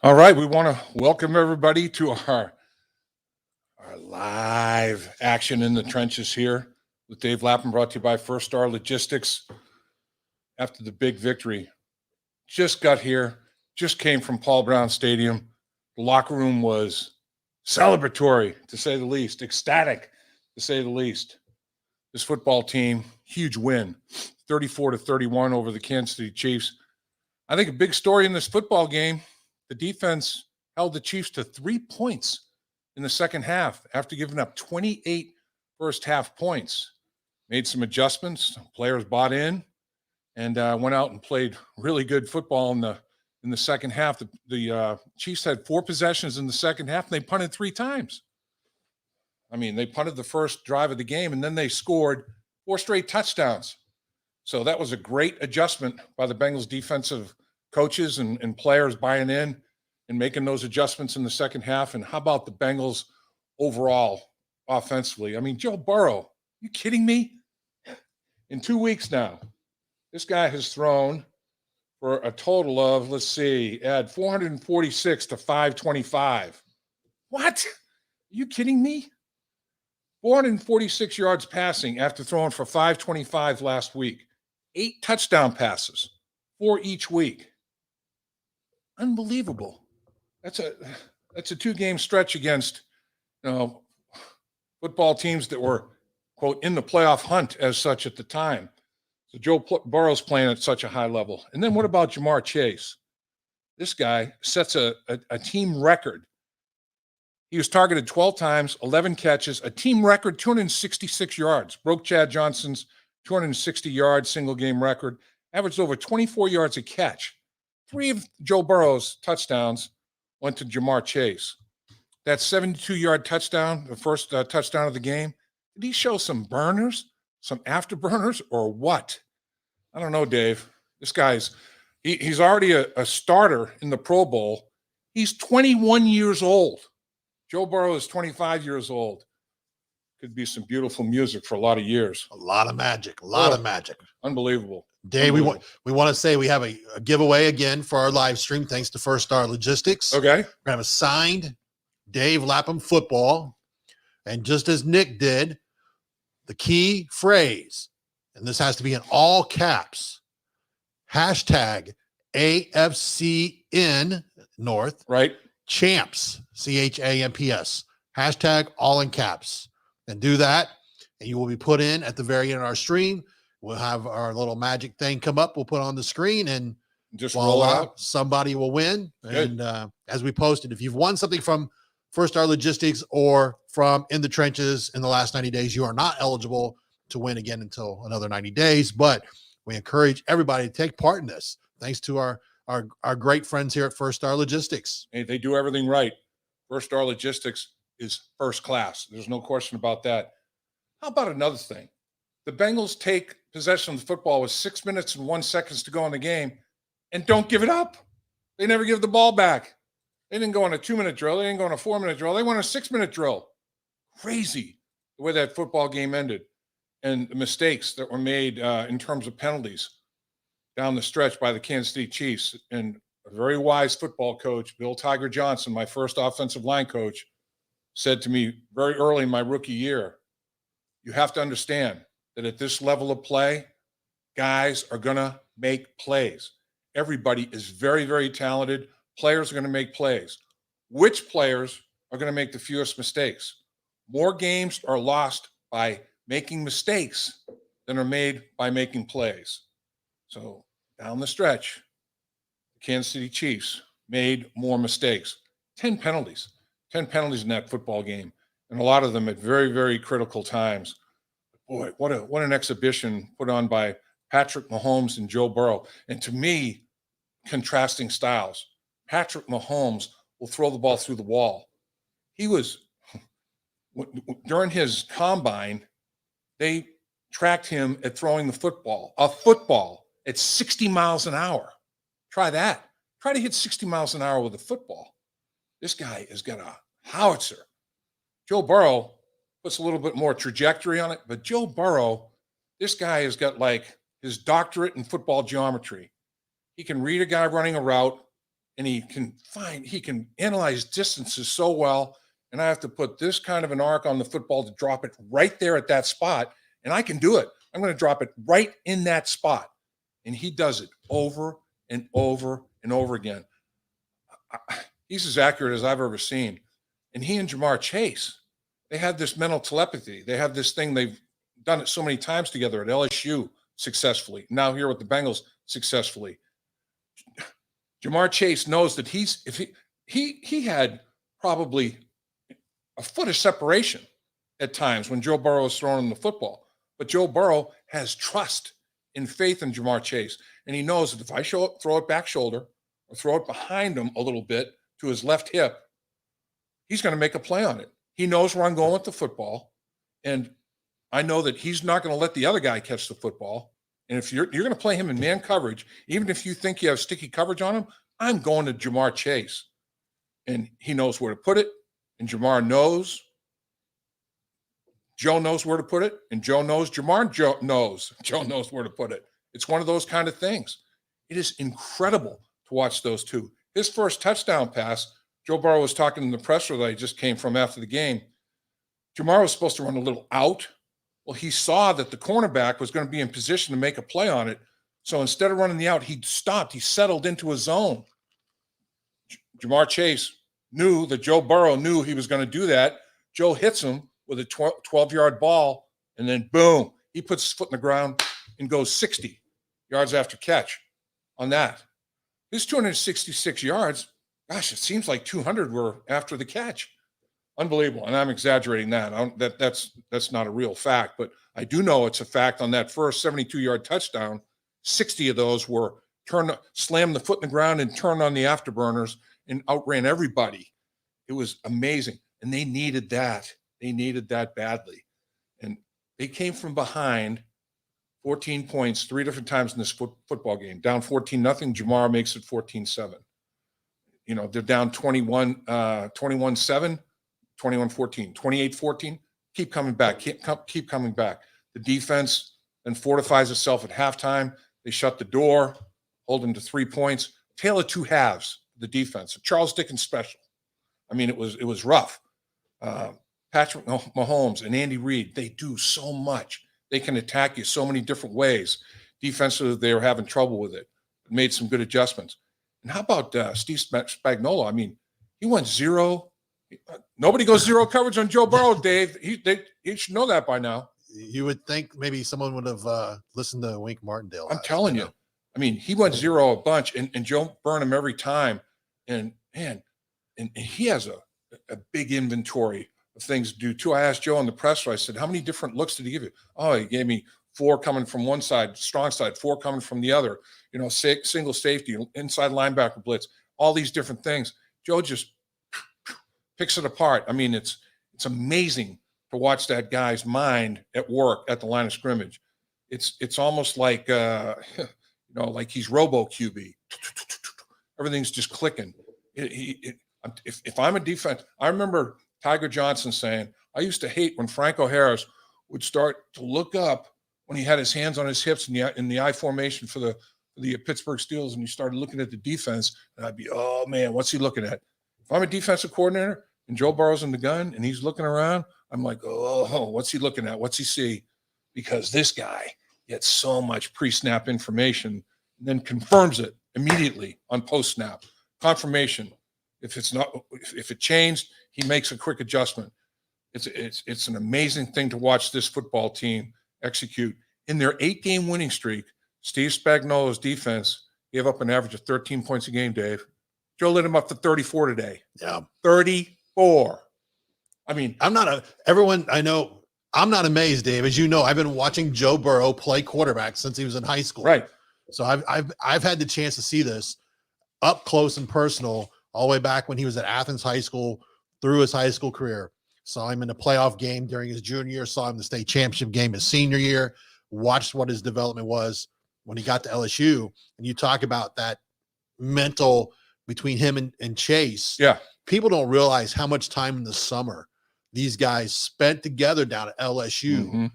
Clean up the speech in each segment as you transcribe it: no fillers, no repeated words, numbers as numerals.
All right, we want to welcome everybody to our live action in the trenches here with Dave Lapham, brought to you by First Star Logistics. After the big victory, just got here, just came from Paul Brown Stadium. The locker room was celebratory, to say the least, ecstatic, to say the least. This football team, huge win, 34-31 over the Kansas City Chiefs. I think a big story in this football game, the defense held the Chiefs to 3 points in the second half after giving up 28 first-half points. Made some adjustments. Players bought in and went out and played really good football in the second half. The Chiefs had 4 possessions in the second half, and they punted 3 times. I mean, they punted the first drive of the game, and then they scored 4 straight touchdowns. So that was a great adjustment by the Bengals defensive coaches and players buying in and making those adjustments in the second half. And how about the Bengals overall offensively? I mean, Joe Burrow, you kidding me? In 2 weeks now, this guy has thrown for a total of, add 446 to 525. What? Are you kidding me? 446 yards passing after throwing for 525 last week. 8 touchdown passes, 4 each week. Unbelievable. That's a 2-game stretch against, football teams that were, quote, in the playoff hunt as such at the time. So Joe Burrow's playing at such a high level. And then what about Jamar Chase? This guy sets a team record. He was targeted 12 times, 11 catches, a team record, 266 yards. Broke Chad Johnson's 260-yard single-game record. Averaged over 24 yards a catch. 3 of Joe Burrow's touchdowns went to Jamar Chase. That 72-yard touchdown, the first touchdown of the game, did he show some burners, some afterburners, or what? I don't know, Dave. This guy's he's already a starter in the Pro Bowl. He's 21 years old. Joe Burrow is 25 years old. Could be some beautiful music for a lot of years. A lot of magic. A lot of magic. Unbelievable. Dave, we want to say we have a giveaway again for our live stream, thanks to First Star Logistics. Okay. We're going to have a signed Dave Lapham football. And just as Nick did, the key phrase, and this has to be in all caps, hashtag AFC North. Right. Champs, CHAMPS. Hashtag all in caps. And do that, and you will be put in at the very end of our stream. We'll have our little magic thing come up. We'll put on the screen, and just roll out. Somebody will win. Good. And as we posted, if you've won something from First Star Logistics or from In the Trenches in the last 90 days, you are not eligible to win again until another 90 days. But we encourage everybody to take part in this. Thanks to our great friends here at First Star Logistics. Hey, they do everything right. First Star Logistics is first class. There's no question about that. How about another thing? The Bengals take possession of the football with 6 minutes and 1 second to go in the game and don't give it up. They never give the ball back. They didn't go on a 2-minute drill. They didn't go on a 4-minute drill. They went on a 6-minute drill. Crazy the way that football game ended and the mistakes that were made in terms of penalties down the stretch by the Kansas City Chiefs. And a very wise football coach, Bill Tiger Johnson, my first offensive line coach, said to me very early in my rookie year, you have to understand that at this level of play, guys are going to make plays. Everybody is very, very talented. Players are going to make plays. Which players are going to make the fewest mistakes? More games are lost by making mistakes than are made by making plays. So down the stretch, the Kansas City Chiefs made more mistakes. 10 penalties. 10 penalties in that football game, and a lot of them at very, very critical times. Boy, what an exhibition put on by Patrick Mahomes and Joe Burrow. And to me, contrasting styles. Patrick Mahomes will throw the ball through the wall. He was, during his combine, they tracked him at throwing the football, a football at 60 miles an hour. Try that. Try to hit 60 miles an hour with a football. This guy has got a howitzer. Joe Burrow puts a little bit more trajectory on it, but Joe Burrow, this guy has got like his doctorate in football geometry. He can read a guy running a route and he can analyze distances so well. And I have to put this kind of an arc on the football to drop it right there at that spot. And I can do it. I'm going to drop it right in that spot. And he does it over and over and over again. He's as accurate as I've ever seen. And he and Jamar Chase, they have this mental telepathy. They have this thing. They've done it so many times together at LSU successfully. Now here with the Bengals successfully. Jamar Chase knows that he had probably a foot of separation at times when Joe Burrow was throwing him the football. But Joe Burrow has trust and faith in Jamar Chase. And he knows that if I throw it back shoulder or throw it behind him a little bit to his left hip, he's going to make a play on it. He knows where I'm going with the football. And I know that he's not going to let the other guy catch the football. And if you're going to play him in man coverage, even if you think you have sticky coverage on him, I'm going to Jamar Chase. And he knows where to put it. And Jamar knows. Joe knows where to put it. And Joe knows. Joe knows where to put it. It's one of those kind of things. It is incredible to watch those two. His first touchdown pass, Joe Burrow was talking in the presser that I just came from after the game. Jamar was supposed to run a little out. Well, he saw that the cornerback was going to be in position to make a play on it. So instead of running the out, he stopped. He settled into a zone. Jamar Chase knew that Joe Burrow knew he was going to do that. Joe hits him with a 12-yard ball, and then boom, he puts his foot in the ground and goes 60 yards after catch on that. His 266 yards, gosh, it seems like 200 were after the catch. Unbelievable. And I'm exaggerating that. That's not a real fact, but I do know it's a fact. On that first 72-yard touchdown, 60 of those were slammed the foot in the ground and turned on the afterburners and outran everybody. It was amazing. And they needed that. They needed that badly. And they came from behind 14 points 3 different times in this football game. Down 14-0. Jamar makes it 14-7. You know, they're down 21-7, 21-14, 28-14. Keep coming back. Keep coming back. The defense then fortifies itself at halftime. They shut the door, hold them to 3 points. Tale of two halves, the defense. Charles Dickens special. I mean, it was rough. Patrick Mahomes and Andy Reid, they do so much. They can attack you so many different ways. Defensively, they were having trouble with it. Made some good adjustments. And how about Steve Spagnuolo? I mean, he went zero. Nobody goes zero coverage on Joe Burrow, Dave. He should know that by now. You would think maybe someone would have listened to Wink Martindale. I'm telling you. I mean, he went zero a bunch, and Joe burned him every time. And he has a big inventory of things to do too. I asked Joe in the presser, I said, how many different looks did he give you? Oh, he gave me 4 coming from one side, strong side, 4 coming from the other, you know, single safety, inside linebacker blitz, all these different things. Joe just picks it apart. I mean, it's amazing to watch that guy's mind at work at the line of scrimmage. It's almost like, like he's Robo QB. Everything's just clicking. If I'm a defense, I remember Tiger Johnson saying, I used to hate when Franco Harris would start to look up when he had his hands on his hips in the I formation for the Pittsburgh Steelers, and he started looking at the defense, and I'd be, oh man, what's he looking at? If I'm a defensive coordinator and Joe Burrow's in the gun and he's looking around, I'm like, oh, what's he looking at? What's he see? Because this guy gets so much pre-snap information and then confirms it immediately on post-snap. Confirmation. If it changed, he makes a quick adjustment. It's an amazing thing to watch this football team execute. In their 8-game winning streak, Steve Spagnuolo's defense gave up an average of 13 points a game, Dave. Joe lit him up to 34 today. Yeah. 34. I mean, I'm not amazed, Dave. As you know, I've been watching Joe Burrow play quarterback since he was in high school. Right. So I've had the chance to see this up close and personal all the way back when he was at Athens High School through his high school career. Saw him in a playoff game during his junior year, saw him in the state championship game his senior year, watched what his development was when he got to LSU. And you talk about that mental between him and Chase. Yeah. People don't realize how much time in the summer these guys spent together down at LSU,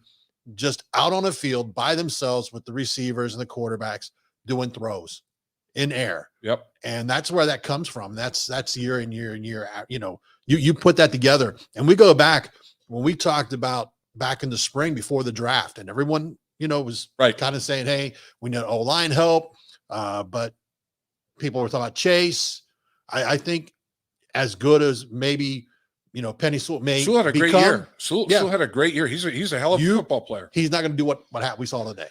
just out on the field by themselves with the receivers and the quarterbacks doing throws. in air. Yep. And that's where that comes from. That's year in year and year out. You know, you put that together, and we go back when we talked about back in the spring before the draft, and everyone, you know, was kind of saying, hey, we need O-line help. But people were talking about Chase. I think as good as maybe, you know, Penny Sewell had a great year. Sewell had a great year. He's a hell of a football player. He's not going to do what we saw today.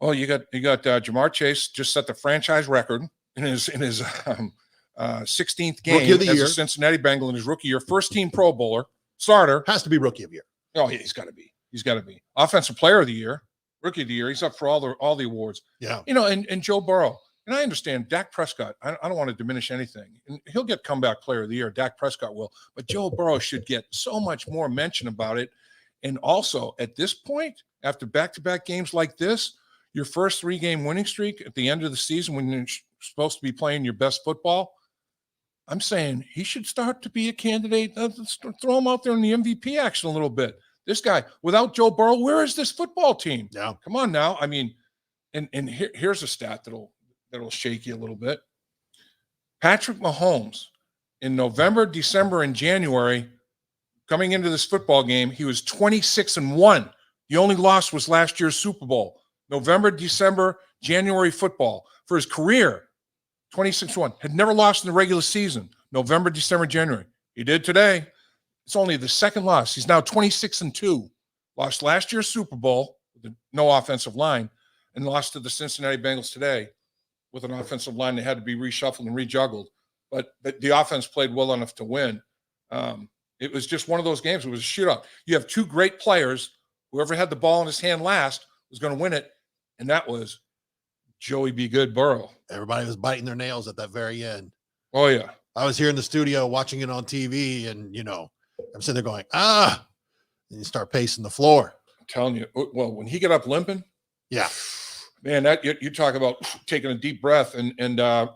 Oh, you got Jamar Chase just set the franchise record in his 16th game rookie of the as year. a Cincinnati Bengal in his rookie year, first team Pro Bowler, starter. Has to be rookie of the year. Oh, yeah, he's got to be. He's got to be offensive player of the year, rookie of the year. He's up for all the awards. Yeah, you know, and Joe Burrow. And I understand Dak Prescott. I don't want to diminish anything. And he'll get comeback player of the year. Dak Prescott will. But Joe Burrow should get so much more mention about it. And also, at this point, after back-to-back games like this, your first 3-game winning streak at the end of the season when you're supposed to be playing your best football, I'm saying he should start to be a candidate. Let's throw him out there in the MVP action a little bit. This guy, without Joe Burrow, where is this football team? Yeah. Come on now. I mean, and here's a stat that'll shake you a little bit. Patrick Mahomes in November, December, and January, coming into this football game, he was 26-1. The only loss was last year's Super Bowl. November, December, January football. For his career, 26-1. Had never lost in the regular season. November, December, January. He did today. It's only the second loss. He's now 26-2. Lost last year's Super Bowl with no offensive line and lost to the Cincinnati Bengals today with an offensive line that had to be reshuffled and rejuggled. But the offense played well enough to win. It was just one of those games. It was a shootout. You have two great players. Whoever had the ball in his hand last was going to win it, and that was Joey B. Good Burrow. Everybody was biting their nails at that very end. Oh, yeah. I was here in the studio watching it on TV, and, you know, I'm sitting there going, and you start pacing the floor. I'm telling you, well, when he got up limping, yeah, man, that you talk about taking a deep breath and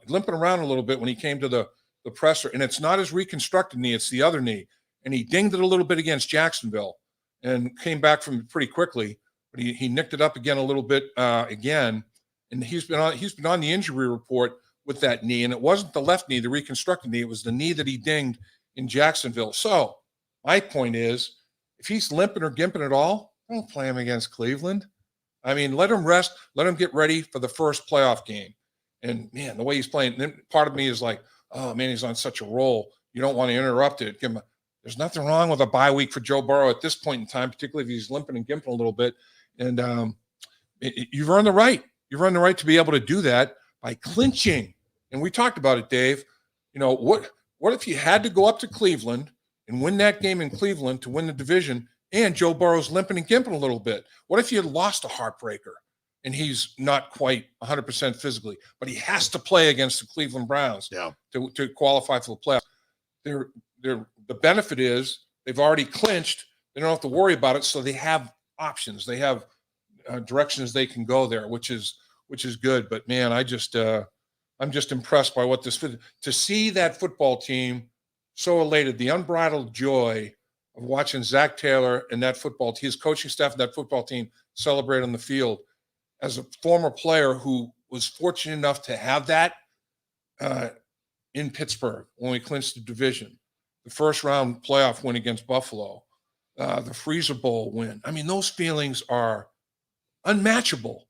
limping around a little bit when he came to the presser. And it's not his reconstructed knee, it's the other knee. And he dinged it a little bit against Jacksonville and came back from it pretty quickly. But he nicked it up again a little bit again. And he's been on the injury report with that knee. And it wasn't the left knee, the reconstructed knee. It was the knee that he dinged in Jacksonville. So my point is, if he's limping or gimping at all, don't play him against Cleveland. I mean, let him rest. Let him get ready for the first playoff game. And, man, the way he's playing, then part of me is like, oh, man, he's on such a roll. You don't want to interrupt it. There's nothing wrong with a bye week for Joe Burrow at this point in time, particularly if he's limping and gimping a little bit. And you've earned the right. You've earned the right to be able to do that by clinching. And we talked about it, Dave. You know, what if you had to go up to Cleveland and win that game in Cleveland to win the division, and Joe Burrow's limping and gimping a little bit? What if you had lost a heartbreaker and he's not quite 100% physically, but he has to play against the Cleveland Browns to qualify for the playoffs? The benefit is they've already clinched. They don't have to worry about it, so they have options. They have directions they can go there, which is good. But, man, I'm just impressed by what this – to see that football team so elated, the unbridled joy of watching Zach Taylor and that his coaching staff and that football team celebrate on the field. As a former player who was fortunate enough to have that in Pittsburgh when we clinched the division, the first round playoff win against Buffalo, the Freezer Bowl win. I mean, those feelings are unmatchable.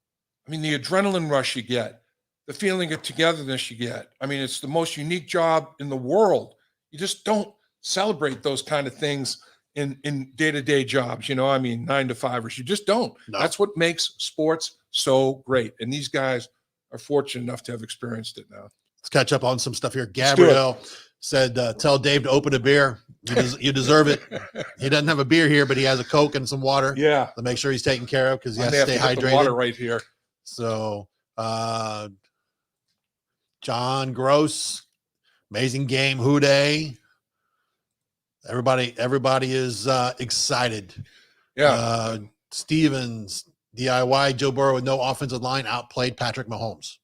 I mean, the adrenaline rush you get, the feeling of togetherness you get. I mean, it's the most unique job in the world. You just don't celebrate those kind of things in day-to-day jobs, you know, I mean, 9-to-5ers. You just don't. No. That's what makes sports so great. And these guys are fortunate enough to have experienced it now. Let's catch up on some stuff here. Gabrielle said, tell Dave to open a beer. You deserve it. He doesn't have a beer here, but he has a Coke and some water. Yeah. To make sure he's taken care of because he has to stay hydrated. The water right here. So, John Gross, amazing game. Who day? Everybody is excited. Yeah. Stevens, DIY, Joe Burrow with no offensive line outplayed Patrick Mahomes.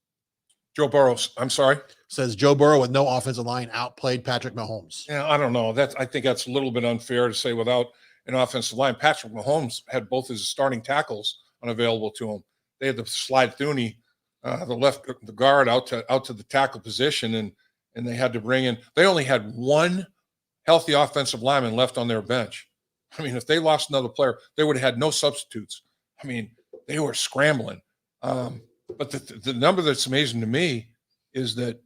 Joe Burrow, I'm sorry? Says Joe Burrow with no offensive line outplayed Patrick Mahomes. Yeah, I don't know. I think that's a little bit unfair to say without an offensive line. Patrick Mahomes had both his starting tackles unavailable to him. They had the slide Thuney the guard out to the tackle position, and they had to bring in. They only had one healthy offensive lineman left on their bench. I mean, if they lost another player, they would have had no substitutes. I mean, they were scrambling. But the number that's amazing to me is that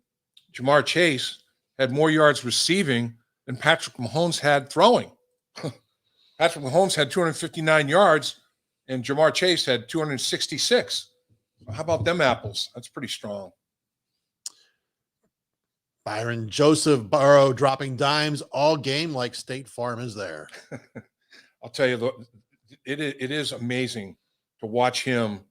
Jamar Chase had more yards receiving than Patrick Mahomes had throwing. Patrick Mahomes had 259 yards, and Jamar Chase had 266. How about them apples? That's pretty strong. Byron Joseph Burrow dropping dimes all game like State Farm is there. I'll tell you, it is amazing to watch him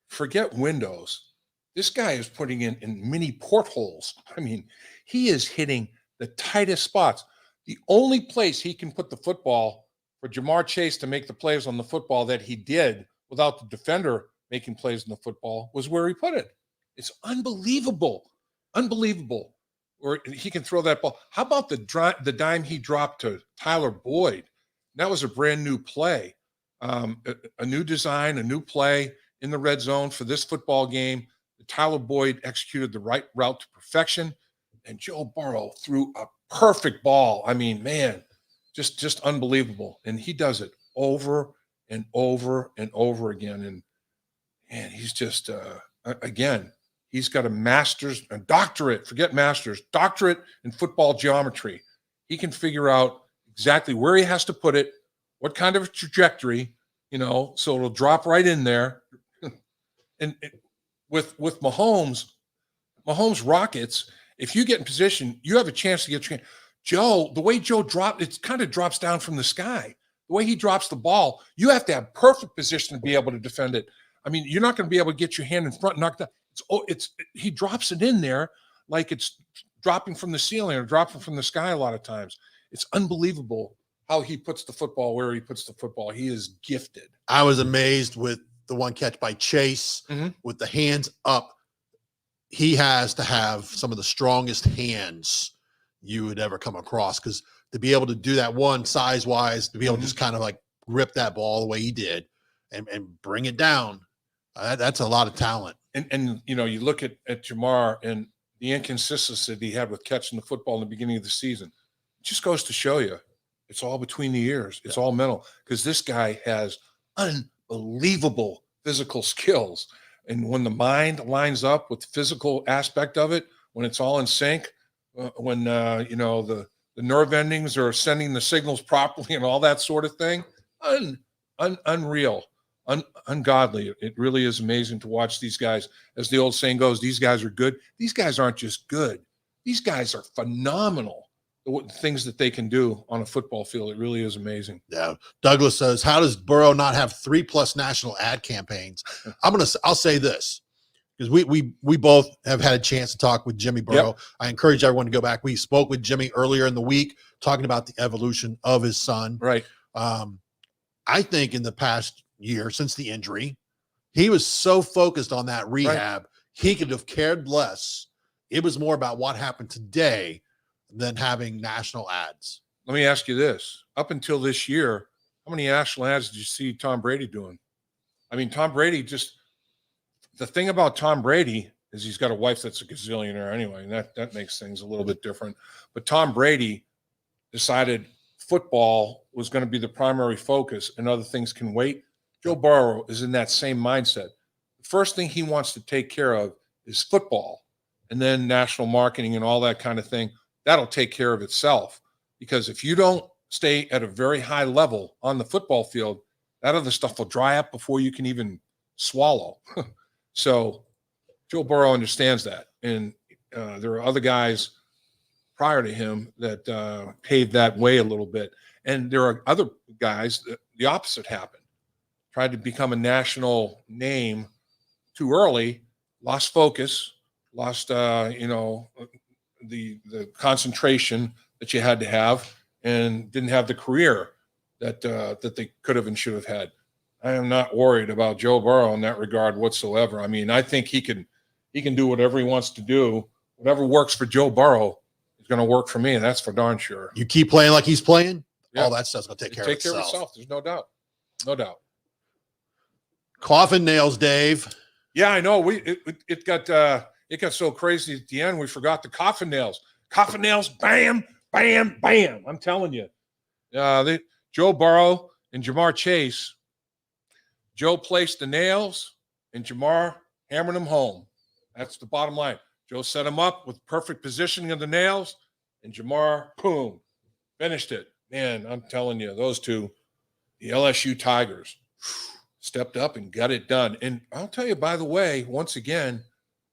forget windows. This guy is putting in mini portholes. I mean, he is hitting the tightest spots. The only place he can put the football for Jamar Chase to make the plays on the football that he did without the defender making plays in the football was where he put it. It's unbelievable. Unbelievable. Or he can throw that ball. How about the dime he dropped to Tyler Boyd? That was a brand new play, a new design, a new play in the red zone for this football game. Tyler Boyd executed the right route to perfection, and Joe Burrow threw a perfect ball. I mean, man, just unbelievable. And he does it over and over and over again. And man, he's just again, he's got a doctorate, forget masters, doctorate in football geometry. He can figure out exactly where he has to put it, what kind of a trajectory, so it'll drop right in there. And with Mahomes rockets, if you get in position, you have a chance to get your Joe, the way Joe dropped, it kind of drops down from the sky. The way he drops the ball, you have to have perfect position to be able to defend it. I mean, you're not going to be able to get your hand in front and knock that. He drops it in there like it's dropping from the ceiling or dropping from the sky a lot of times. It's unbelievable how he puts the football where he puts the football. He is gifted. I was amazed with the one catch by Chase with the hands up. He has to have some of the strongest hands you would ever come across, because to be able to do that one size-wise, to be able to just kind of like grip that ball the way he did and bring it down, that's a lot of talent. And you look at Jamar and the inconsistency that he had with catching the football in the beginning of the season. It just goes to show you it's all between the ears. It's all mental, because this guy has unbelievable physical skills. And when the mind lines up with the physical aspect of it, when it's all in sync, when the nerve endings are sending the signals properly and all that sort of thing, unreal, ungodly. It really is amazing to watch these guys. As the old saying goes, these guys are good. These guys aren't just good. These guys are phenomenal. The things that they can do on a football field, it really is amazing. Yeah. Douglas says, how does Burrow not have 3+ national ad campaigns? I'll say this, because we both have had a chance to talk with Jimmy Burrow. Yep. I encourage everyone to go back. We spoke with Jimmy earlier in the week talking about the evolution of his son. Right. I think in the past year since the injury, he was so focused on that rehab, right, he could have cared less. It was more about what happened today than having national ads. Let me ask you this. Up until this year, how many national ads did you see Tom Brady doing? I mean, Tom Brady the thing about Tom Brady is he's got a wife that's a gazillionaire anyway, and that makes things a little bit different. But Tom Brady decided football was going to be the primary focus and other things can wait. Joe Burrow is in that same mindset. The first thing he wants to take care of is football, and then national marketing and all that kind of thing. That'll take care of itself, because if you don't stay at a very high level on the football field, that other stuff will dry up before you can even swallow. So Joe Burrow understands that. And there are other guys prior to him that paved that way a little bit. And there are other guys that the opposite happened. Tried to become a national name too early, lost focus, lost, the concentration that you had to have, and didn't have the career that they could have and should have had. I am not worried about Joe Burrow in that regard whatsoever. I mean, I think he can do whatever he wants to do. Whatever works for Joe Burrow is going to work for me, and that's for darn sure. You keep playing like he's playing, all that stuff's going to take care of itself. There's no doubt. No doubt. Coffin nails, Dave. Yeah, I know. It got so crazy at the end. We forgot the coffin nails. Coffin nails, bam, bam, bam. I'm telling you. Joe Burrow and Jamar Chase. Joe placed the nails, and Jamar hammered them home. That's the bottom line. Joe set him up with perfect positioning of the nails, and Jamar, boom, finished it. Man, I'm telling you, those two, the LSU Tigers, stepped up and got it done. And I'll tell you, by the way, once again,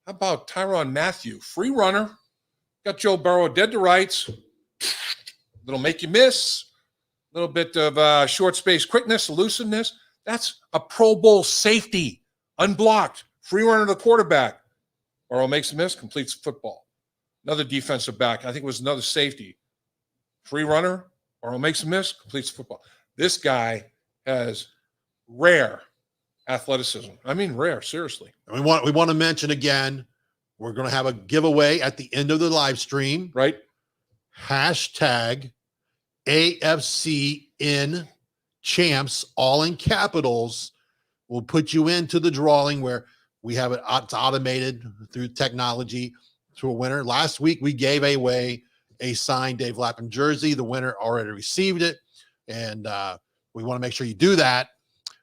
how about Tyrann Mathieu? Free runner. Got Joe Burrow dead to rights. That'll make you miss. A little bit of short space quickness, elusiveness. That's a Pro Bowl safety, unblocked, free runner to the quarterback. Burrow makes a miss, completes football. Another defensive back, I think it was another safety. Free runner, Burrow makes a miss, completes football. This guy has rare athleticism. I mean, rare, seriously. We want to mention again, we're going to have a giveaway at the end of the live stream. Right. Hashtag AFC in champs, all in capitals. We'll put you into the drawing where we have it automated through technology to a winner. Last week, we gave away a signed Dave Lapham jersey. The winner already received it. And we want to make sure you do that.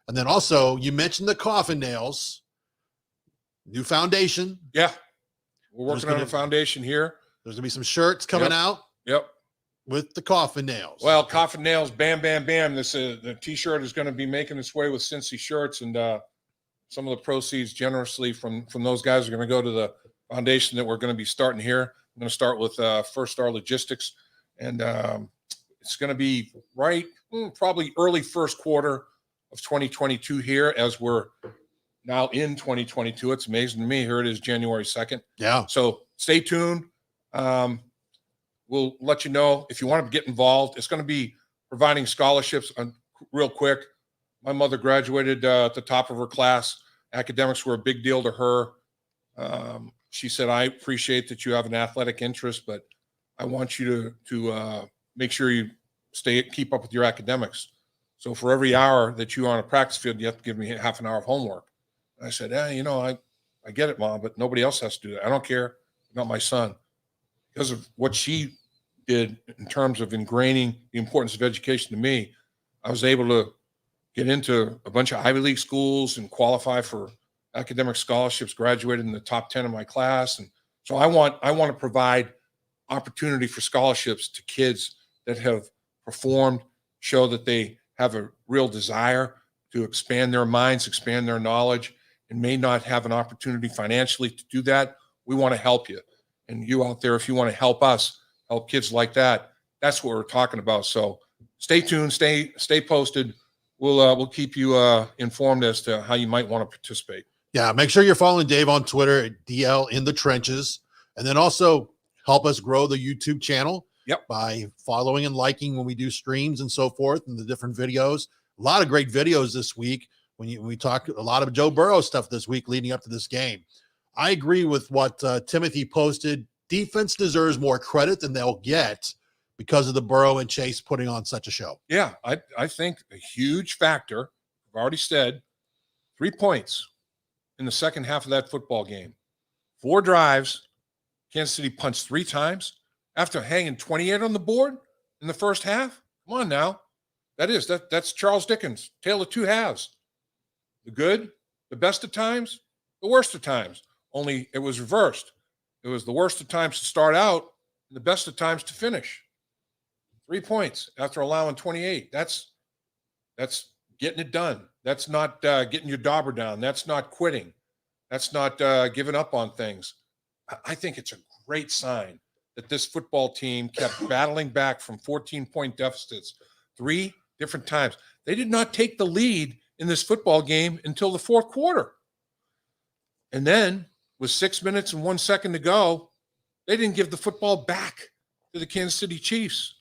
And then also, you mentioned the coffin nails, new foundation. Yeah. We're working on a foundation here. There's going to be some shirts coming out. Yep. With the coffin nails. Well, coffin nails, bam, bam, bam. The T-shirt is going to be making its way with Cincy shirts, and some of the proceeds generously from those guys are going to go to the foundation that we're going to be starting here. I'm going to start with First Star Logistics, and it's going to be probably early first quarter of 2022 here, as we're now in 2022. It's amazing to me. Here it is, January 2nd. Yeah. So stay tuned. We'll let you know if you want to get involved. It's going to be providing scholarships. Real quick, my mother graduated at the top of her class. Academics were a big deal to her. She said, I appreciate that you have an athletic interest, but I want you to make sure you keep up with your academics. So for every hour that you're on a practice field, you have to give me half an hour of homework. And I said, I get it, Mom, but nobody else has to do that. I don't care about my son. Because of what she did in terms of ingraining the importance of education to me, I was able to get into a bunch of Ivy League schools and qualify for academic scholarships, graduated in the top 10 of my class. And so I want to provide opportunity for scholarships to kids that have performed, show that they have a real desire to expand their minds, expand their knowledge, and may not have an opportunity financially to do that. We want to help you. And you out there, if you want to help us, help kids like that, that's what we're talking about. So stay tuned, stay posted. We'll keep you informed as to how you might want to participate. Yeah, make sure you're following Dave on Twitter at DL in the Trenches, and then also help us grow the YouTube channel. Yep. By following and liking when we do streams and so forth, and the different videos. A lot of great videos this week. When we talk a lot of Joe Burrow stuff this week leading up to this game. I agree with what Timothy posted. Defense deserves more credit than they'll get because of the Burrow and Chase putting on such a show. Yeah, I think a huge factor, I've already said, 3 points in the second half of that football game. 4 drives, Kansas City punched 3 times after hanging 28 on the board in the first half. Come on now. That's Charles Dickens, Tale of Two Halves. The good, the best of times, the worst of times. Only it was reversed. It was the worst of times to start out and the best of times to finish. 3 points after allowing 28. That's getting it done. That's not getting your dauber down. That's not quitting. That's not giving up on things. I think it's a great sign that this football team kept battling back from 14-point deficits 3 different times. They did not take the lead in this football game until the fourth quarter. And then with 6 minutes and 1 second to go, they didn't give the football back to the Kansas City Chiefs.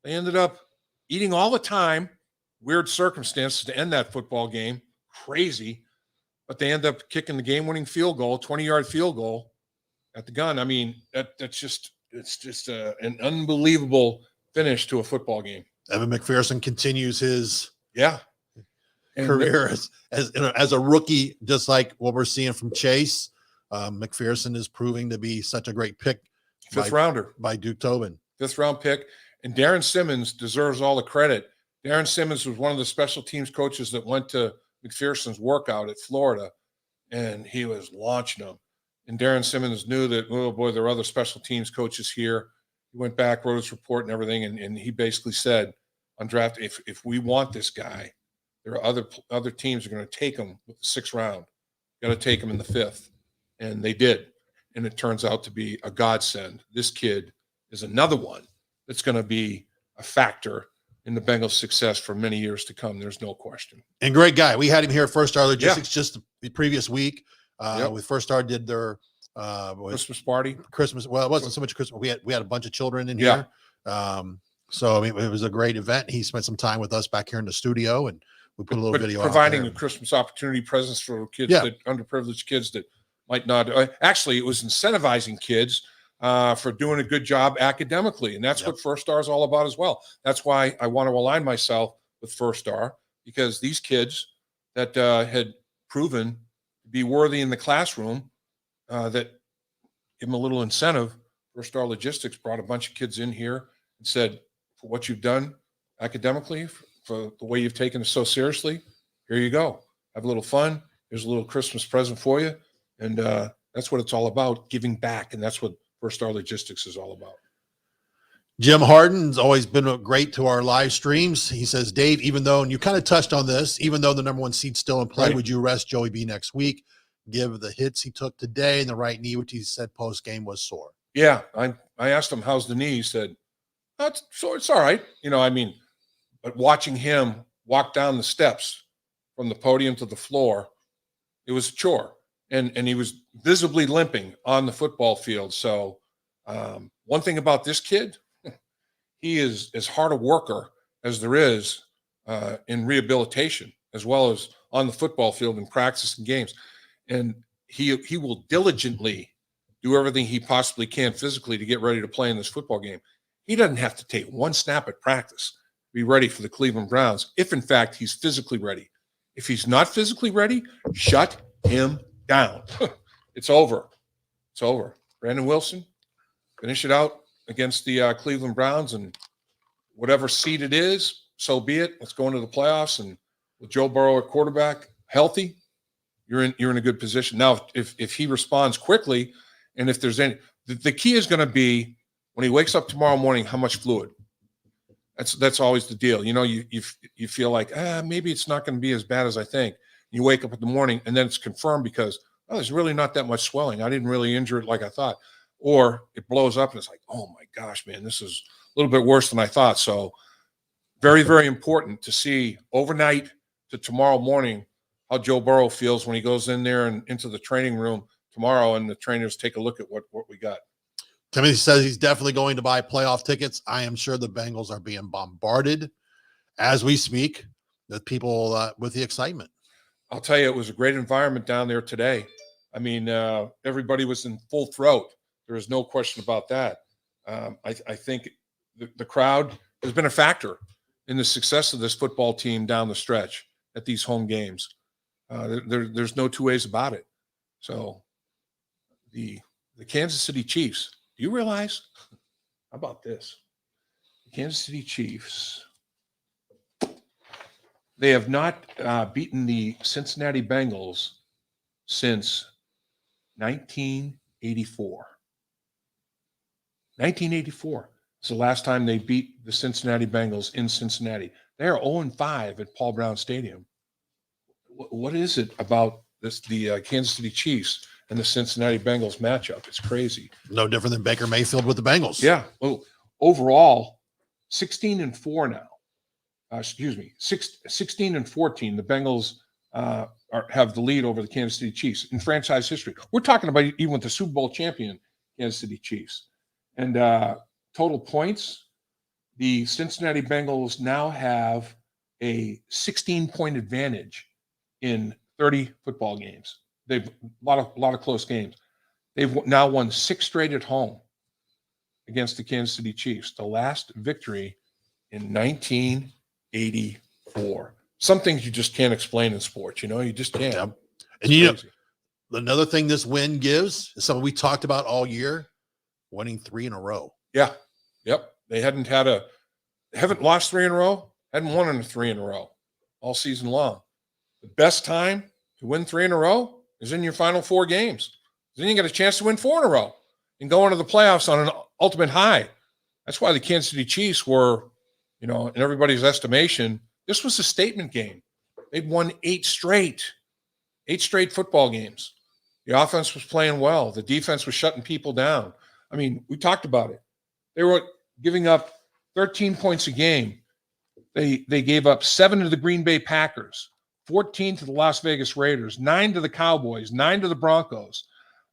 They ended up eating all the time. Weird circumstances to end that football game. Crazy. But they end up kicking the game-winning field goal, 20-yard field goal at the gun. I mean, it's just an unbelievable finish to a football game. Evan McPherson continues his And career as a rookie, just like what we're seeing from Chase. McPherson is proving to be such a great pick. Fifth rounder by Duke Tobin. 5th round pick. And Darren Simmons deserves all the credit. Darren Simmons was one of the special teams coaches that went to McPherson's workout at Florida, and he was launching them. And Darren Simmons knew that, oh boy, there are other special teams coaches here. He went back, wrote his report and everything, and he basically said on draft, if we want this guy, there are other teams are going to take him with the 6th round. Got to take him in the 5th. And they did. And it turns out to be a godsend. This kid is another one that's going to be a factor in the Bengals' success for many years to come. There's no question. And great guy. We had him here at First Star Logistics just the previous week. With First Star did their Christmas party. Well, it wasn't so much Christmas. We had a bunch of children in here. So I mean, it was a great event. He spent some time with us back here in the studio, and we put a little video providing out a Christmas opportunity presents for kids, that underprivileged kids that might not. Actually, it was incentivizing kids for doing a good job academically. And that's what First Star is all about as well. That's why I want to align myself with First Star, because these kids that had proven to be worthy in the classroom, that give them a little incentive. First Star Logistics brought a bunch of kids in here and said, for what you've done academically, for the way you've taken it so seriously, here you go. Have a little fun. Here's a little Christmas present for you. And that's what it's all about, giving back. And that's what First Star Logistics is all about. Jim Harden's always been great to our live streams. He says, Dave, even though, and you kind of touched on this, even though the number 1 seed's still in play, would you rest Joey B next week? Give the hits he took today and the right knee, which he said post-game was sore. Yeah, I asked him, how's the knee? He said, it's all right. But watching him walk down the steps from the podium to the floor, it was a chore. And he was visibly limping on the football field. So one thing about this kid, he is as hard a worker as there is in rehabilitation, as well as on the football field in practice and games. And he will diligently do everything he possibly can physically to get ready to play in this football game. He doesn't have to take one snap at practice to be ready for the Cleveland Browns, if in fact he's physically ready. If he's not physically ready, shut him down. It's over. It's over. Brandon Wilson, finish it out against the Cleveland Browns, and whatever seed it is, so be it. Let's go into the playoffs, and with Joe Burrow at quarterback healthy, you're in a good position. Now, if he responds quickly, and if there's any, the key is going to be when he wakes up tomorrow morning, how much fluid. That's always the deal. You feel like maybe it's not going to be as bad as I think. You wake up in the morning and then it's confirmed because there's really not that much swelling. I didn't really injure it like I thought. Or it blows up and it's like, oh my gosh, man, this is a little bit worse than I thought. So very, very important to see overnight to tomorrow morning how Joe Burrow feels when he goes in there and into the training room tomorrow, and the trainers take a look at what we got. Timothy says he's definitely going to buy playoff tickets. I am sure the Bengals are being bombarded as we speak with people with the excitement. I'll tell you, it was a great environment down there today. I mean, everybody was in full throat. There is no question about that. I think the crowd has been a factor in the success of this football team down the stretch at these home games. There's no two ways about it. So the Kansas City Chiefs, do you realize? How about this? The Kansas City Chiefs, they have not beaten the Cincinnati Bengals since 1984. 1984 is the last time they beat the Cincinnati Bengals in Cincinnati. They are 0-5 at Paul Brown Stadium. What is it about the Kansas City Chiefs and the Cincinnati Bengals matchup? It's crazy. No different than Baker Mayfield with the Bengals. Yeah. Well, overall, 16-4 now. 16-14. The Bengals have the lead over the Kansas City Chiefs in franchise history. We're talking about even with the Super Bowl champion Kansas City Chiefs. And total points, the Cincinnati Bengals now have a 16-point advantage in 30 football games. They've a lot of close games. They've now won 6 straight at home against the Kansas City Chiefs. The last victory in 1984. some things you just can't explain in sports. You just can't. Yeah. It's And crazy. another thing this win gives is something we talked about all year, winning 3 in a row. Yeah. Yep. They haven't lost 3 in a row, hadn't won in 3 in a row all season long. The best time to win 3 in a row is in your final 4 games. Then you get a chance to win 4 in a row and go into the playoffs on an ultimate high. That's why the Kansas City Chiefs were, in everybody's estimation, this was a statement game. They'd won 8 straight football games. The offense was playing well. The defense was shutting people down. I mean, we talked about it. They were giving up 13 points a game. They gave up 7 to the Green Bay Packers, 14 to the Las Vegas Raiders, 9 to the Cowboys, 9 to the Broncos.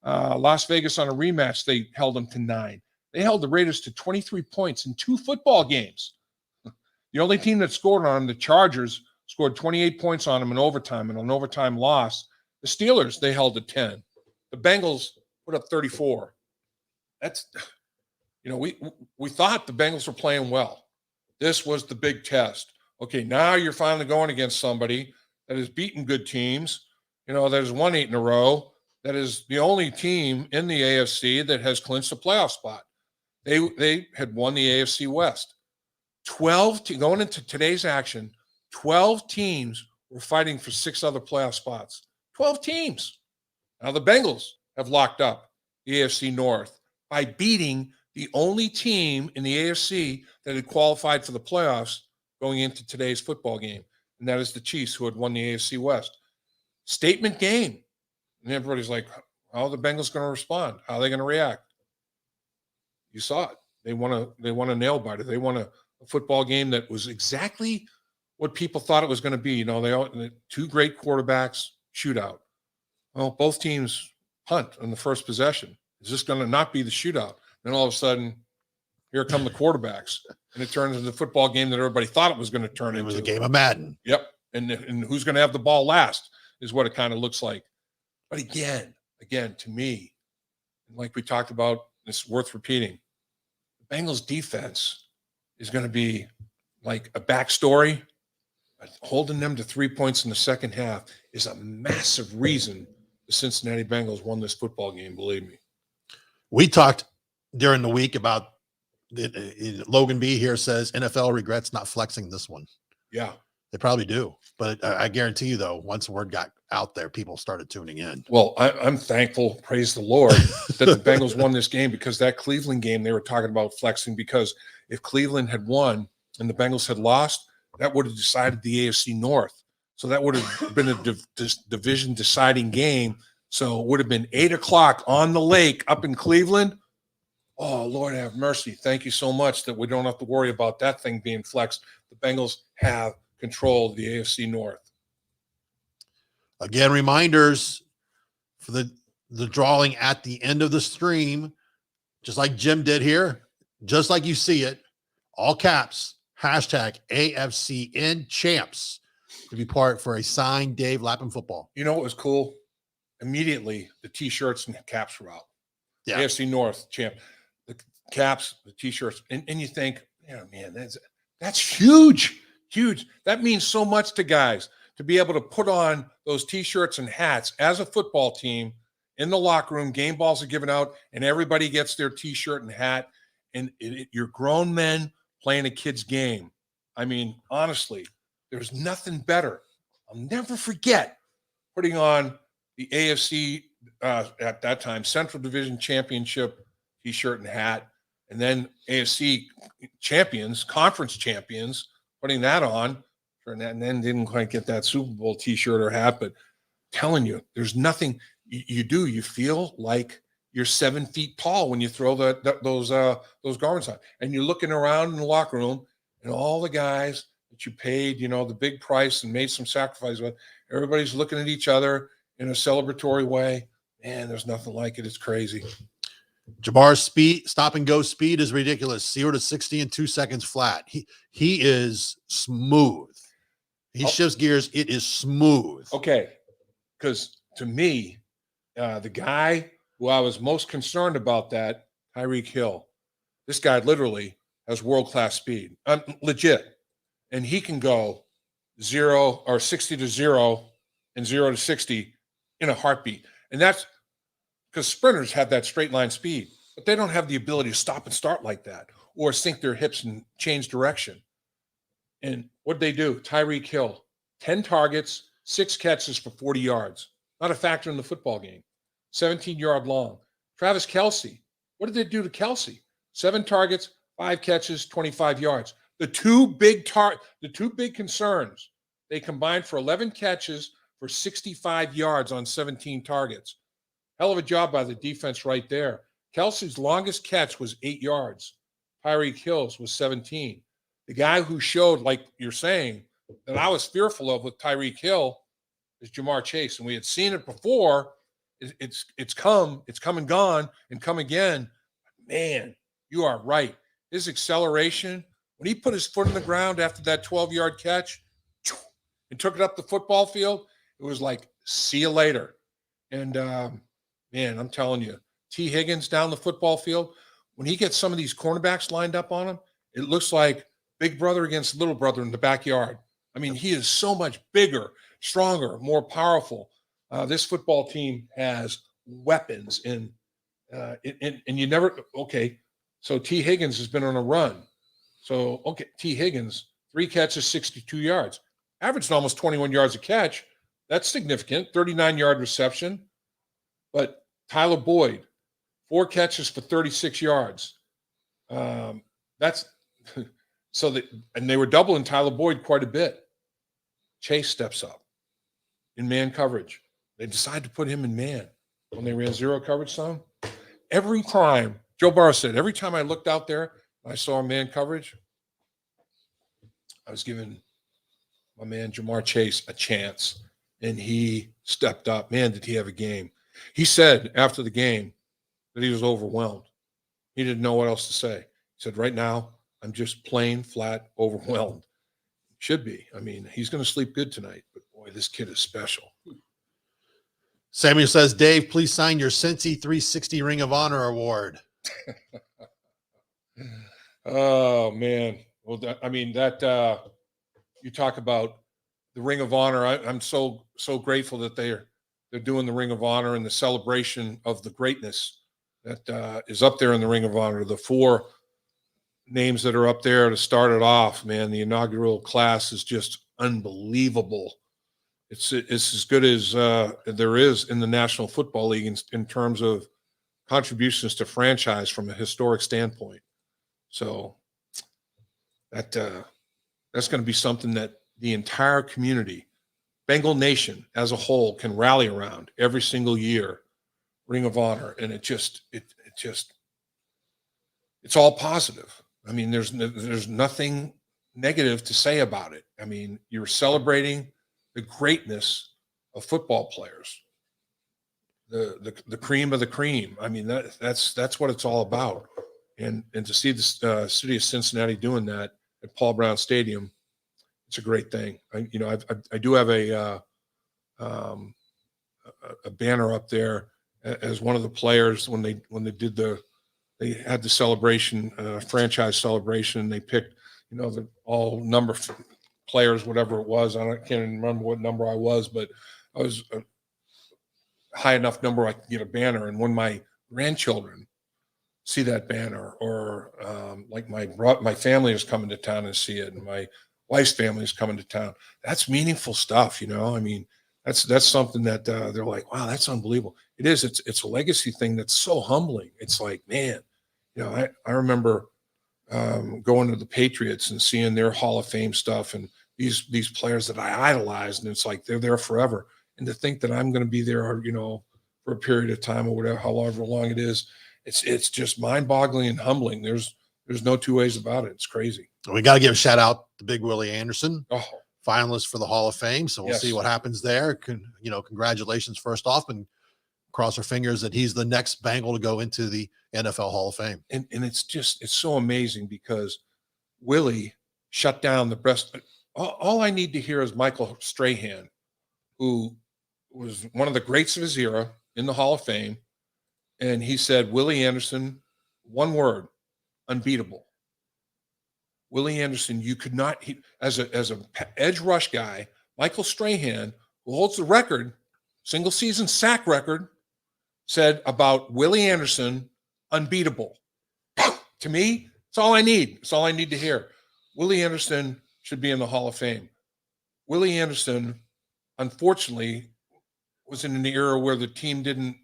Las Vegas on a rematch, they held them to 9. They held the Raiders to 23 points in 2 football games. The only team that scored on them, the Chargers, scored 28 points on them in overtime, and an overtime loss. The Steelers, they held to 10. The Bengals put up 34. That's, we thought the Bengals were playing well. This was the big test. Okay, now you're finally going against somebody that has beaten good teams, that has won 8 in a row, that is the only team in the AFC that has clinched a playoff spot. They had won the AFC West. 12 going into today's action, 12 teams were fighting for 6 other playoff spots. 12 teams. Now the Bengals have locked up the AFC North by beating the only team in the AFC that had qualified for the playoffs going into today's football game, and that is the Chiefs, who had won the AFC West. Statement game. And everybody's like, how are the Bengals going to respond? How are they going to react? You saw it. They won a nail biter. They won a football game that was exactly what people thought it was going to be. They 2 great quarterbacks, shootout. Well, both teams punt on the first possession. Is this going to not be the shootout? Then all of a sudden, here come the quarterbacks, and it turns into the football game that everybody thought it was going to turn into. It was a game of Madden. Yep, and who's going to have the ball last is what it kind of looks like. But again, to me, like we talked about, it's worth repeating. The Bengals defense is going to be like a backstory. Holding them to 3 points in the second half is a massive reason the Cincinnati Bengals won this football game, believe me. We talked during the week about Logan B here says NFL regrets not flexing this one. Yeah. They probably do. But I guarantee you, though, once word got out there, people started tuning in. Well, I'm thankful, praise the Lord, that the Bengals won this game, because that Cleveland game, they were talking about flexing, because if Cleveland had won and the Bengals had lost, that would have decided the AFC North. So that would have been a division deciding game. So it would have been 8:00 on the lake up in Cleveland. Oh, Lord have mercy. Thank you so much that we don't have to worry about that thing being flexed. The Bengals have control of the AFC North. Again, reminders for the drawing at the end of the stream, just like Jim did here, just like you see it, all caps, hashtag AFCN champs to be part for a signed Dave Lapham football. You know what was cool? Immediately, the T-shirts and caps were out. Yeah. AFC North champ. The caps, the T-shirts. And you think, man, that's huge. Huge. That means so much to guys to be able to put on those T-shirts and hats as a football team in the locker room. Game balls are given out, and everybody gets their T-shirt and hat. And you're grown men playing a kid's game. I mean, honestly, there's nothing better. I'll never forget putting on the AFC at that time Central Division Championship T-shirt and hat, and then AFC champions, conference champions, putting that on, and then didn't quite get that Super Bowl T-shirt or hat. But telling you, there's nothing you feel like you're 7 feet tall when you throw those garments on, and you're looking around in the locker room, and all the guys that you paid, the big price and made some sacrifice with, everybody's looking at each other in a celebratory way. Man, there's nothing like it. It's crazy. Jabbar's stop and go speed is ridiculous. 0 to 60 in 2 seconds flat. He is smooth. He shifts gears. It is smooth. Okay, because to me, the guy who I was most concerned about, that Tyreek Hill, this guy literally has world-class speed. Legit. And he can go 0 or 60 to 0 and 0 to 60 in a heartbeat. And that's because sprinters have that straight line speed, but they don't have the ability to stop and start like that or sink their hips and change direction. And what did they do? Tyreek Hill, 10 targets, 6 catches for 40 yards. Not a factor in the football game. 17-yard long. Travis Kelce, what did they do to Kelce? 7 targets, 5 catches, 25 yards. The two big concerns, they combined for 11 catches for 65 yards on 17 targets. Hell of a job by the defense right there. Kelce's longest catch was 8 yards. Tyreek Hill's was 17. The guy who showed, like you're saying, that I was fearful of with Tyreek Hill is Jamar Chase. And we had seen it before. It's come and gone and come again. Man, you are right. His acceleration, when he put his foot in the ground after that 12-yard catch and took it up the football field, it was like, see you later. And, man, I'm telling you, Tee Higgins down the football field, when he gets some of these cornerbacks lined up on him, it looks like big brother against little brother in the backyard. I mean, he is so much bigger, stronger, more powerful. This football team has weapons, and you never – okay, so Tee Higgins has been on a run. So, okay, Tee Higgins, 3 catches, 62 yards. Averaged almost 21 yards a catch. That's significant, 39-yard reception. But Tyler Boyd, 4 catches for 36 yards. That's – so and they were doubling Tyler Boyd quite a bit. Chase steps up in man coverage. They decided to put him in man when they ran zero coverage zone. Every time, Joe Burrow said, every time I looked out there and I saw man coverage, I was giving my man Jamar Chase a chance, and he stepped up. Man, did he have a game. He said after the game that he was overwhelmed. He didn't know what else to say. He said, right now, I'm just plain flat overwhelmed. Should be. I mean, he's going to sleep good tonight, but boy, this kid is special. Samuel says, Dave, please sign your Cincy 360 Ring of Honor Award. Oh, man. Well, you talk about the Ring of Honor. I'm so grateful that they're doing the Ring of Honor and the celebration of the greatness that is up there in the Ring of Honor. The 4 names that are up there to start it off, man, the inaugural class is just unbelievable. It's as good as there is in the National Football League in terms of contributions to franchise from a historic standpoint. So that's going to be something that the entire community, Bengal Nation as a whole, can rally around every single year. Ring of Honor, and it's all positive. I mean, there's nothing negative to say about it. I mean, you're celebrating the greatness of football players, the cream of the cream. I mean, that's what it's all about. And to see the city of Cincinnati doing that at Paul Brown Stadium, it's a great thing. I do have a banner up there as one of the players when they they had the celebration, franchise celebration. They picked, the all number of players, whatever it was. Can't even remember what number I was, but I was a high enough number I could get a banner. And when my grandchildren see that banner, or like my family is coming to town and see it, and my wife's family is coming to town, that's meaningful stuff. I mean, that's something that they're like, wow, that's unbelievable. It is. It's a legacy thing that's so humbling. It's like, man, I remember going to the Patriots and seeing their Hall of Fame stuff and these players that I idolized, and it's like they're there forever. And to think that I'm going to be there, for a period of time or whatever, however long it is, it's just mind-boggling and humbling. There's no two ways about it. It's crazy. We got to give a shout out to Big Willie Anderson. Oh. Finalist for the Hall of Fame. So we'll see what happens there. Congratulations first off, and cross our fingers that he's the next Bengal to go into the NFL Hall of Fame. And it's so amazing because Willie shut down the breast. All I need to hear is Michael Strahan, who was one of the greats of his era in the Hall of Fame. And he said, Willie Anderson, one word, unbeatable. Willie Anderson, you could not, as a edge rush guy, Michael Strahan, who holds the record, single season sack record, said about Willie Anderson, unbeatable. To me, it's all I need. It's all I need to hear. Willie Anderson should be in the Hall of Fame. Willie Anderson, unfortunately, was in an era where the team didn't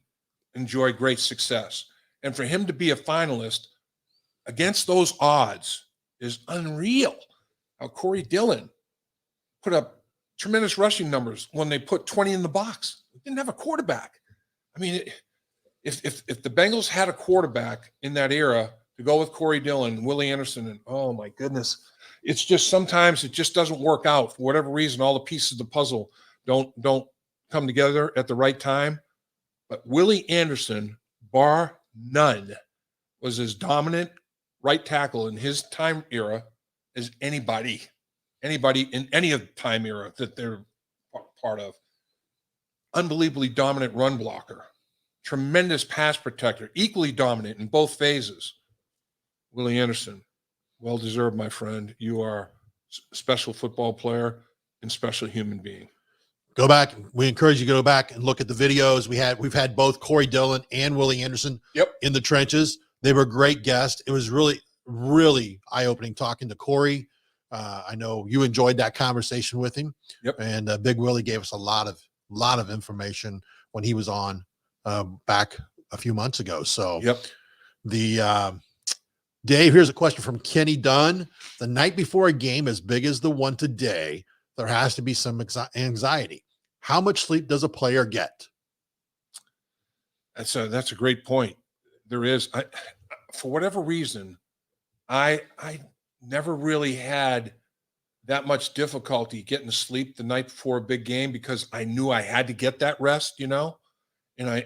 enjoy great success. And for him to be a finalist against those odds is unreal. Now, Corey Dillon put up tremendous rushing numbers when they put 20 in the box. They didn't have a quarterback. I mean, if the Bengals had a quarterback in that era to go with Corey Dillon, Willie Anderson, and oh my goodness, it's just sometimes it just doesn't work out for whatever reason. All the pieces of the puzzle don't come together at the right time. But Willie Anderson, bar none, was as dominant right tackle in his time era as anybody in any of the time era that they're part of. Unbelievably dominant run blocker, tremendous pass protector, equally dominant in both phases. Willie Anderson, well deserved, my friend. You are a special football player and special human being. Go back. We encourage you to go back and look at the videos. We've had both Corey Dillon and Willie Anderson in the trenches. They were great guests. It was really, really eye-opening talking to Corey. I know you enjoyed that conversation with him. And Big Willie gave us a lot of information when he was on back a few months ago. So Dave, here's a question from Kenny Dunn. The night before a game as big as the one today, there has to be some anxiety. How much sleep does a player get? That's a great point. There is. For whatever reason, I never really had that much difficulty getting to sleep the night before a big game because I knew I had to get that rest, and I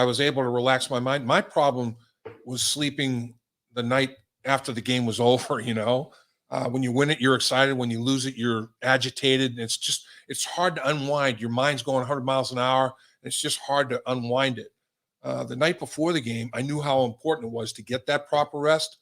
was able to relax my mind. My problem was sleeping the night after the game was over. When you win it, you're excited. When you lose it, you're agitated. And it's hard to unwind. Your mind's going 100 miles an hour. And it's just hard to unwind it. The night before the game, I knew how important it was to get that proper rest.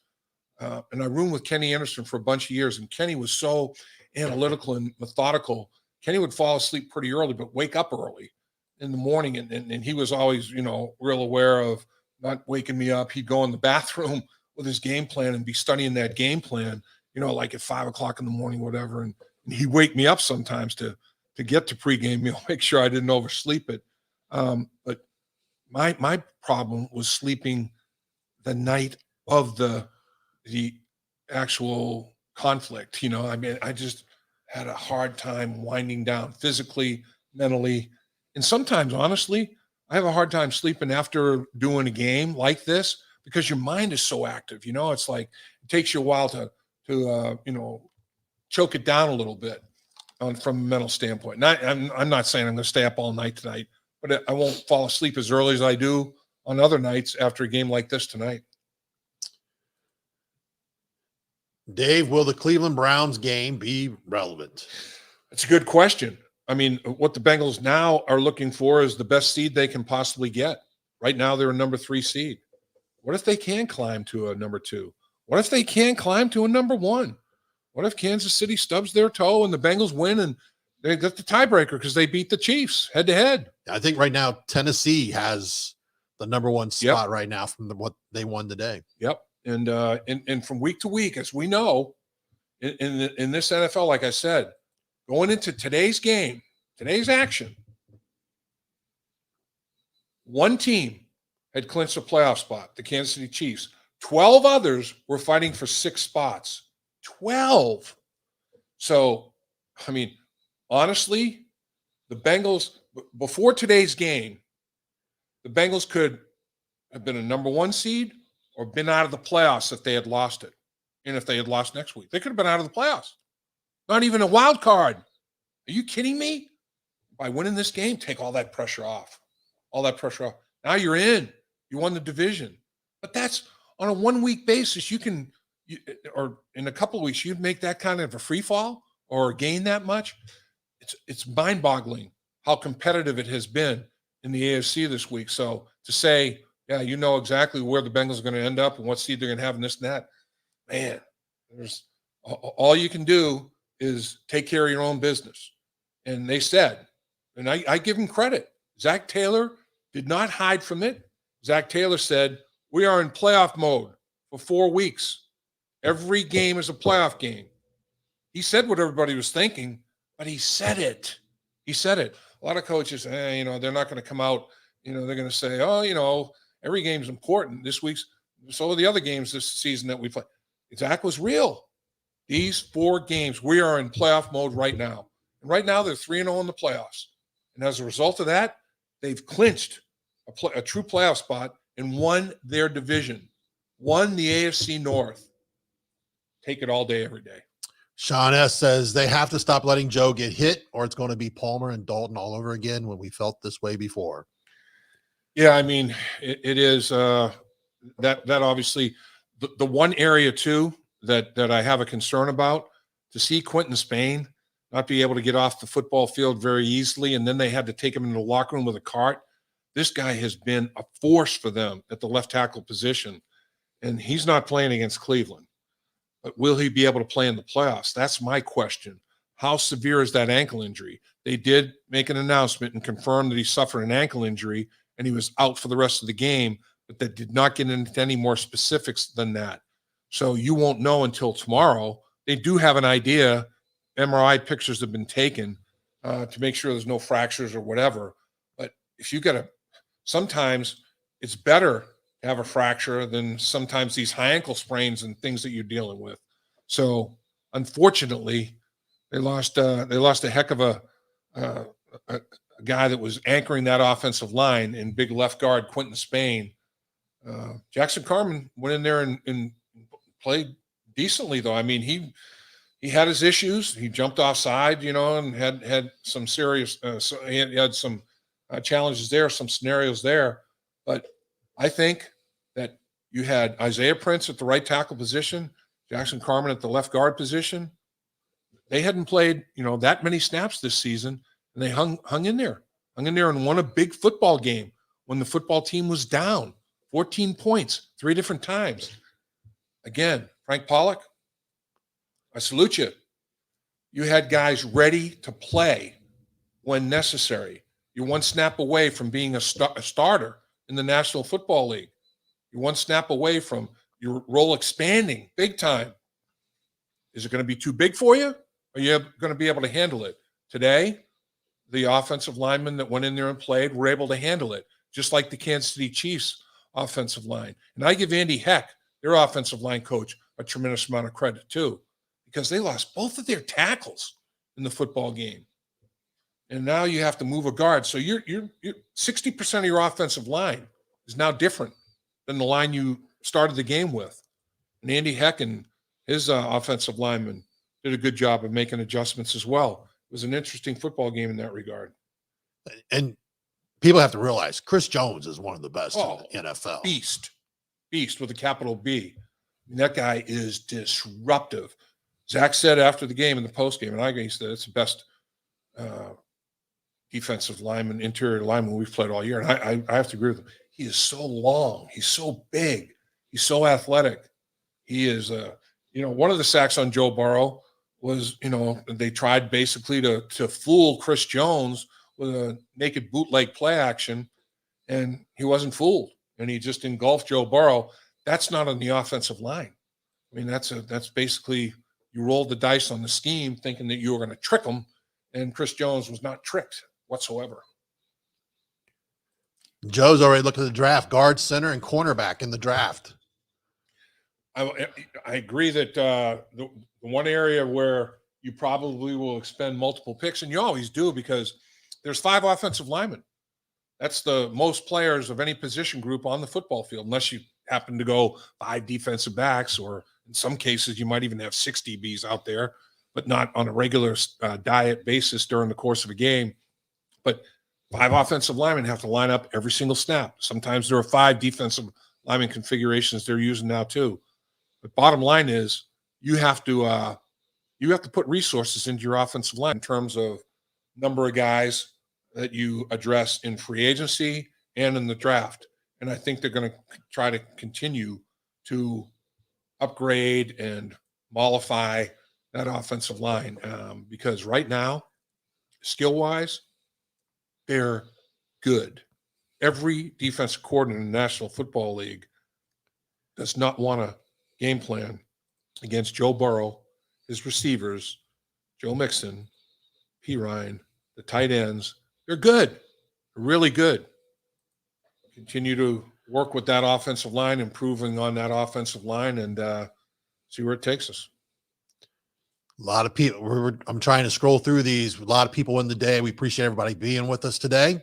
And I roomed with Kenny Anderson for a bunch of years. And Kenny was so analytical and methodical. Kenny would fall asleep pretty early, but wake up early in the morning. And he was always, real aware of not waking me up. He'd go in the bathroom with his game plan and be studying that game plan, like at 5 o'clock in the morning, whatever. And he'd wake me up sometimes to get to pregame meal, make sure I didn't oversleep it. But my problem was sleeping the night of the actual conflict. I just had a hard time winding down physically, mentally. And sometimes, honestly, I have a hard time sleeping after doing a game like this because your mind is so active. It's like it takes you a while to choke it down a little bit from a mental standpoint. I'm not saying I'm going to stay up all night tonight, but I won't fall asleep as early as I do on other nights after a game like this tonight. Dave, will the Cleveland Browns game be relevant? That's a good question. I mean, what the Bengals now are looking for is the best seed they can possibly get. Right now, they're a number 3 seed. What if they can climb to a number 2? What if they can climb to a number 1? What if Kansas City stubs their toe and the Bengals win and they get the tiebreaker because they beat the Chiefs head-to-head? I think right now Tennessee has the number 1 spot right now from what they won today. Yep. And from week to week, as we know, in this NFL, like I said, going into today's game, today's action, one team had clinched a playoff spot, the Kansas City Chiefs. 12 others were fighting for 6 spots. 12. So, I mean, honestly, the Bengals, before today's game, the Bengals could have been a number 1 seed or been out of the playoffs if they had lost it. And if they had lost next week, they could have been out of the playoffs. Not even a wild card. Are you kidding me? By winning this game, take all that pressure off. All that pressure off. Now you're in. You won the division. But that's on a 1-week basis. Or in a couple of weeks, you'd make that kind of a free fall or gain that much. It's mind-boggling how competitive it has been in the AFC this week. So to say, yeah, you know exactly where the Bengals are going to end up and what seed they're going to have in this and that, man, There's all you can do is take care of your own business. And they said, and I give him credit, Zach Taylor did not hide from it. Zach Taylor said, we are in playoff mode for 4 weeks. Every game is a playoff game. He said what everybody was thinking, but he said it. He said it. A lot of coaches, they're not going to come out. They're going to say, every game's important. This week's, so are the other games this season that we play. Zach was real. These 4 games, we are in playoff mode right now. And right now, they're 3-0 in the playoffs. And as a result of that, they've clinched a true playoff spot and won their division, won the AFC North. Take it all day, every day. Sean S. says they have to stop letting Joe get hit, or it's going to be Palmer and Dalton all over again when we felt this way before. Yeah, I mean, it is that obviously the one area too that I have a concern about, to see Quentin Spain not be able to get off the football field very easily, and then they had to take him into the locker room with a cart. This guy has been a force for them at the left tackle position, and he's not playing against Cleveland. But will he be able to play in the playoffs? That's my question. How severe is that ankle injury? They did make an announcement and confirm that he suffered an ankle injury and he was out for the rest of the game, but they did not get into any more specifics than that. So you won't know until tomorrow. They do have an idea. MRI pictures have been taken to make sure there's no fractures or whatever. But if you get sometimes it's better to have a fracture than sometimes these high ankle sprains and things that you're dealing with. So unfortunately, they lost a heck of a guy that was anchoring that offensive line in big left guard Quentin Spain. Jackson Carman went in there and played decently, though. I mean, he had his issues. He jumped offside, and had some serious he had some challenges there, some scenarios there. But I think that you had Isaiah Prince at the right tackle position, Jackson Carman at the left guard position. They hadn't played, that many snaps this season, and they hung in there and won a big football game when the football team was down 14 points 3 different times. Again, Frank Pollock, I salute you. You had guys ready to play when necessary. You're one snap away from being a starter in the National Football League. You're one snap away from your role expanding big time. Is it going to be too big for you? Are you going to be able to handle it? Today, the offensive linemen that went in there and played were able to handle it, just like the Kansas City Chiefs offensive line. And I give Andy Heck, their offensive line coach, a tremendous amount of credit too, because they lost both of their tackles in the football game. And now you have to move a guard. So you're 60% of your offensive line is now different than the line you started the game with. And Andy Heck and his offensive lineman did a good job of making adjustments as well. It was an interesting football game in that regard. And people have to realize Chris Jones is one of the best in the NFL. Beast with a capital B. And that guy is disruptive. Zach said after the game in the postgame, and I agree, he said it's the best defensive lineman, interior lineman we've played all year. And I have to agree with him. He is so long. He's so big. He's so athletic. He is, one of the sacks on Joe Burrow was, they tried basically to fool Chris Jones with a naked bootleg play action, and he wasn't fooled. And he just engulfed Joe Burrow. That's not on the offensive line. I mean, that's basically you rolled the dice on the scheme thinking that you were going to trick him, and Chris Jones was not tricked whatsoever. Joe's already looked at the draft, guard, center, and cornerback in the draft. I agree that the one area where you probably will expend multiple picks, and you always do because there's 5 offensive linemen. That's the most players of any position group on the football field, unless you happen to go 5 defensive backs, or in some cases you might even have 6 DBs out there, but not on a regular diet basis during the course of a game. But 5 offensive linemen have to line up every single snap. Sometimes there are 5 defensive lineman configurations they're using now too. But bottom line is you have to put resources into your offensive line in terms of number of guys that you address in free agency and in the draft. And I think they're going to try to continue to upgrade and mollify that offensive line because right now, skill-wise, they're good. Every defensive coordinator in the National Football League does not want to game plan against Joe Burrow, his receivers, Joe Mixon, P. Ryan, the tight ends. They're good. They're really good. Continue to work with that offensive line, improving on that offensive line, and see where it takes us. A lot of people. I'm trying to scroll through these. A lot of people in the day. We appreciate everybody being with us today.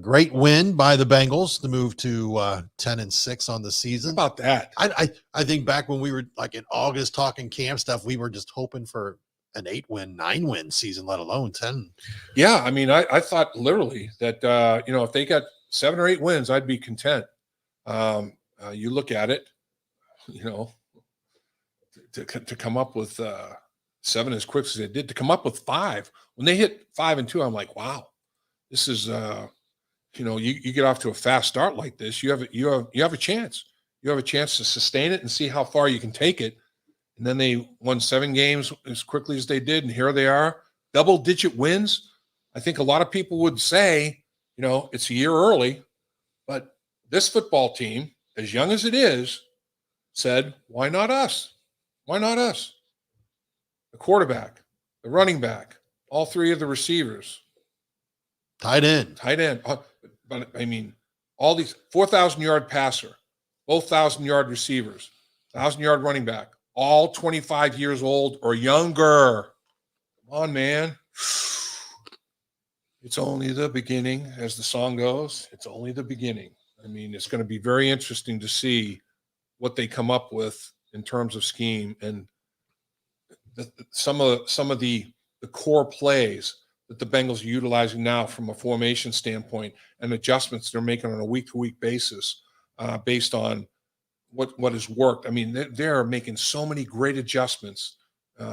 Great win by the Bengals to move to 10-6 on the season. How about that? I think back when we were like in August talking camp stuff, we were just hoping for an 8-win, 9-win season, let alone 10. Yeah, I mean, I thought literally that if they got 7 or 8 wins, I'd be content. You look at it, to come up with 7 as quick as they did, to come up with 5 when they hit 5 and 2, I'm like, wow, this is you get off to a fast start like this, you have a chance. You have a chance to sustain it and see how far you can take it. And then they won 7 games as quickly as they did, and here they are, double-digit wins. I think a lot of people would say, it's a year early, but this football team, as young as it is, said, why not us? Why not us? The quarterback, the running back, all 3 of the receivers. Tight end. But I mean, all these 4,000-yard passer, both 1,000-yard receivers, 1,000-yard running back, all 25 years old or younger. Come on, man. It's only the beginning, as the song goes. It's only the beginning. I mean, it's going to be very interesting to see what they come up with in terms of scheme and some of the core plays that the Bengals are utilizing now from a formation standpoint and adjustments they're making on a week-to-week basis based on what has worked. I mean, they're making so many great adjustments.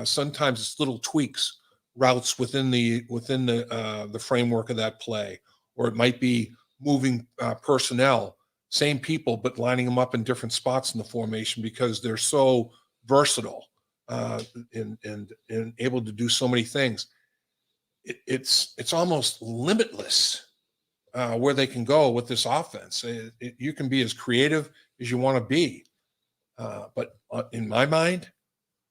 Sometimes it's little tweaks, routes within the framework of that play, or it might be moving personnel, same people, but lining them up in different spots in the formation because they're so versatile and able to do so many things. It's almost limitless where they can go with this offense. You can be as creative as you want to be, but in my mind,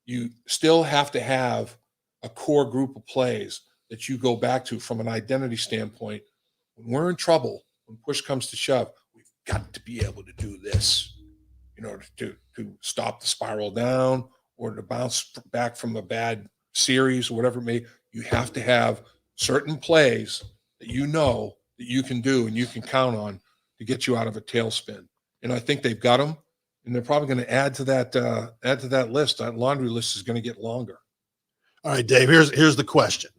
you still have to have a core group of plays that you go back to from an identity standpoint. When we're in trouble, when push comes to shove, we've got to be able to do this in order to stop the spiral down or to bounce back from a bad series or whatever it may. You have to have certain plays that that you can do and you can count on to get you out of a tailspin. And I think they've got them, and they're probably going to add to that list. That laundry list is going to get longer. All right, Dave, here's the question.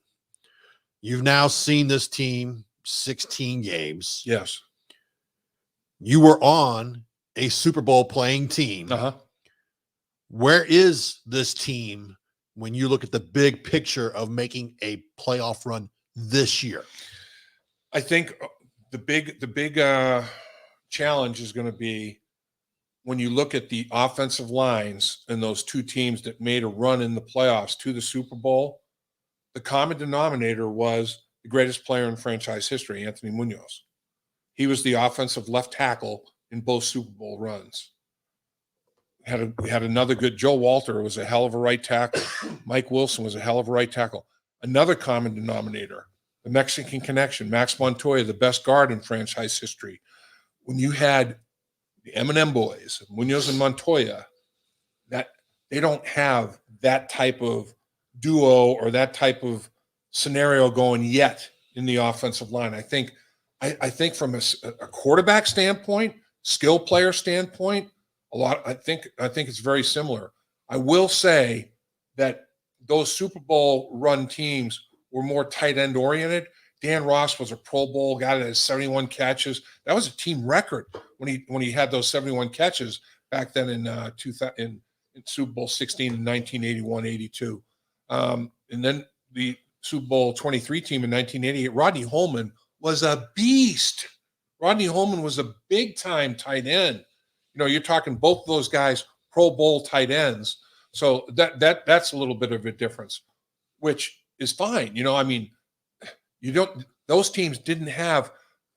You've now seen this team 16 games. Yes. You were on a Super Bowl playing team. Uh-huh. Where is this team when you look at the big picture of making a playoff run this year? I think the big challenge is going to be when you look at the offensive lines and those 2 teams that made a run in the playoffs to the Super Bowl. The common denominator was the greatest player in franchise history, Anthony Munoz. He was the offensive left tackle in both Super Bowl runs. We had another good. Joe Walter was a hell of a right tackle. Mike Wilson was a hell of a right tackle. Another common denominator, the Mexican connection, Max Montoya, the best guard in franchise history. When you had the M&M boys, Munoz and Montoya, that they don't have that type of duo or that type of scenario going yet in the offensive line. I think from a quarterback standpoint, skill player standpoint, I think it's very similar. I will say that those Super Bowl run teams were more tight end oriented. Dan Ross was a Pro Bowl guy that had 71 catches. That was a team record when he had those 71 catches back then in Super Bowl 16 in 1981-82. And then the Super Bowl 23 team in 1988, Rodney Holman was a beast. Rodney Holman was a big time tight end. You're talking both of those guys, Pro Bowl tight ends. So that's a little bit of a difference, which is fine. I mean, those teams didn't have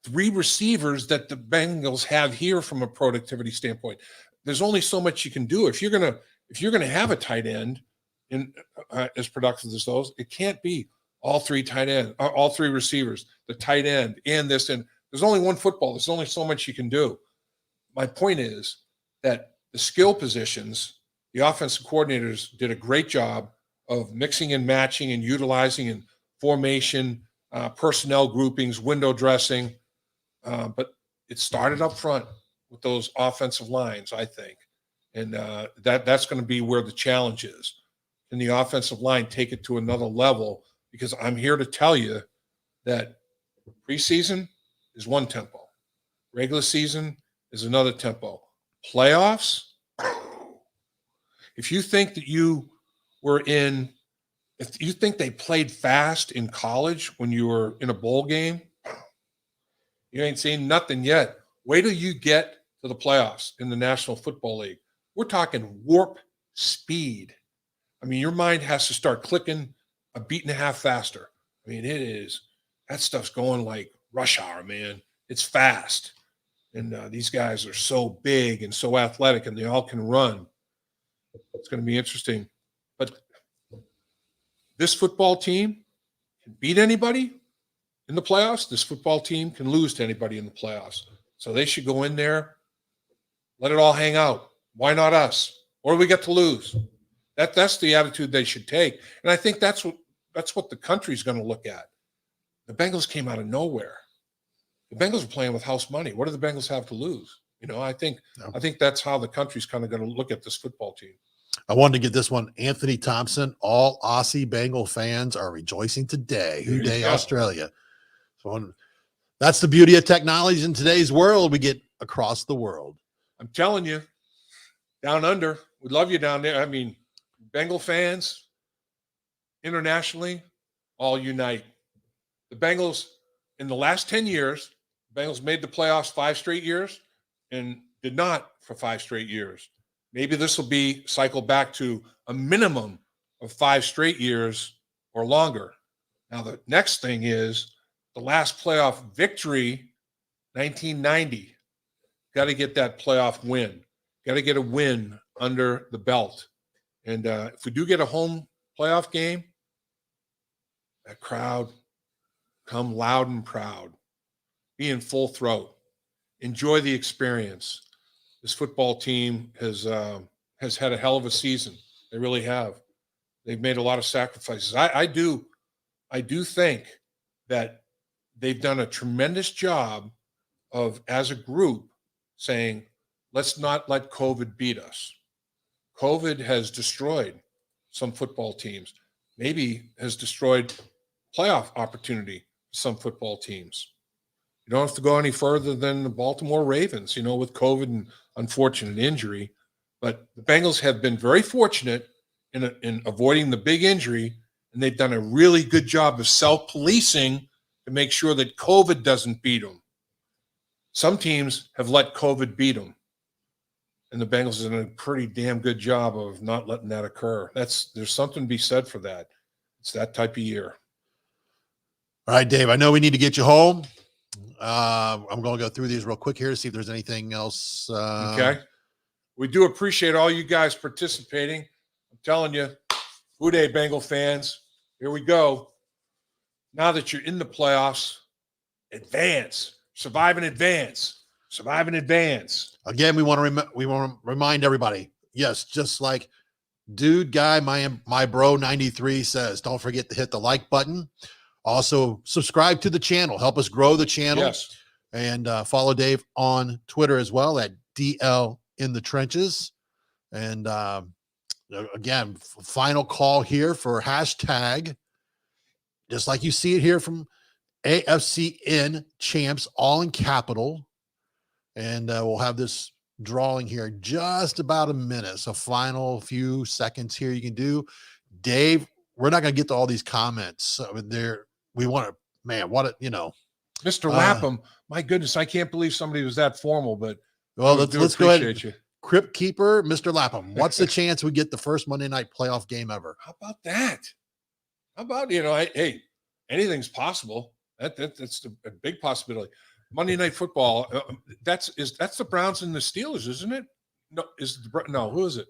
3 receivers that the Bengals have here from a productivity standpoint. There's only so much you can do. If you're gonna have a tight end in as productive as those, it can't be all 3 all 3 receivers, the tight end, and this. And there's only one football. There's only so much you can do. My point is that the skill positions, the offensive coordinators did a great job of mixing and matching and utilizing in formation, personnel groupings, window dressing. But it started up front with those offensive lines, I think. And that's going to be where the challenge is. Can the offensive line take it to another level? Because I'm here to tell you that preseason is one tempo. Regular season is another tempo. Playoffs, if you think that if you think they played fast in college when you were in a bowl game, you ain't seen nothing yet. Wait till you get to the playoffs in the National Football League. We're talking warp speed. I mean, your mind has to start clicking a beat and a half faster. I mean, that stuff's going like rush hour, man. It's fast. And these guys are so big and so athletic, and they all can run. It's going to be interesting. But this football team can beat anybody in the playoffs. This football team can lose to anybody in the playoffs. So they should go in there, let it all hang out. Why not us? What do we get to lose? That's the attitude they should take. And I think that's what the country's going to look at. The Bengals came out of nowhere. The Bengals are playing with house money. What do the Bengals have to lose? I think that's how the country's kind of going to look at this football team. I wanted to get this one. Anthony Thompson, all Aussie Bengal fans are rejoicing today. Who Day, Australia. So that's the beauty of technology in today's world. We get across the world. I'm telling you, down under, we love you down there. I mean, Bengal fans internationally, all unite. The Bengals, in the last 10 years, Bengals made the playoffs 5 straight years and did not for 5 straight years. Maybe this will be cycled back to a minimum of 5 straight years or longer. Now, the next thing is the last playoff victory, 1990. Got to get that playoff win. Got to get a win under the belt. And if we do get a home playoff game, that crowd come loud and proud. Be in full throat. Enjoy the experience. This football team has had a hell of a season. They really have. They've made a lot of sacrifices. I do think that they've done a tremendous job of, as a group, saying, let's not let COVID beat us. COVID has destroyed some football teams, maybe has destroyed playoff opportunity for some football teams. You don't have to go any further than the Baltimore Ravens, with COVID and unfortunate injury. But the Bengals have been very fortunate in avoiding the big injury, and they've done a really good job of self-policing to make sure that COVID doesn't beat them. Some teams have let COVID beat them, and the Bengals have done a pretty damn good job of not letting that occur. There's something to be said for that. It's that type of year. All right, Dave, I know we need to get you home. I'm going to go through these real quick here to see if there's anything else. Okay. We do appreciate all you guys participating. I'm telling you, Who Day Bengal fans, here we go. Now that you're in the playoffs, advance. Survive and advance. Survive and advance. Again, we want to remind everybody. Yes, just like Dude Guy, my bro 93 says, don't forget to hit the like button. Also, subscribe to the channel. Help us grow the channel. Yes. And follow Dave on Twitter as well at DL in the Trenches. And again, final call here for hashtag, just like you see it here from AFCN Champs, all in capital. And we'll have this drawing here in just about a minute. So final few seconds here you can do. Dave, we're not going to get to all these comments. We want to, man, Mr. Lapham, my goodness, I can't believe somebody was that formal, but well, let's go ahead. You. Crypt Keeper, Mr. Lapham, what's the chance we get the first Monday night playoff game ever? How about that? How about, hey, anything's possible. That's a big possibility. Monday Night Football, that's the Browns and the Steelers, isn't it? No, who is it?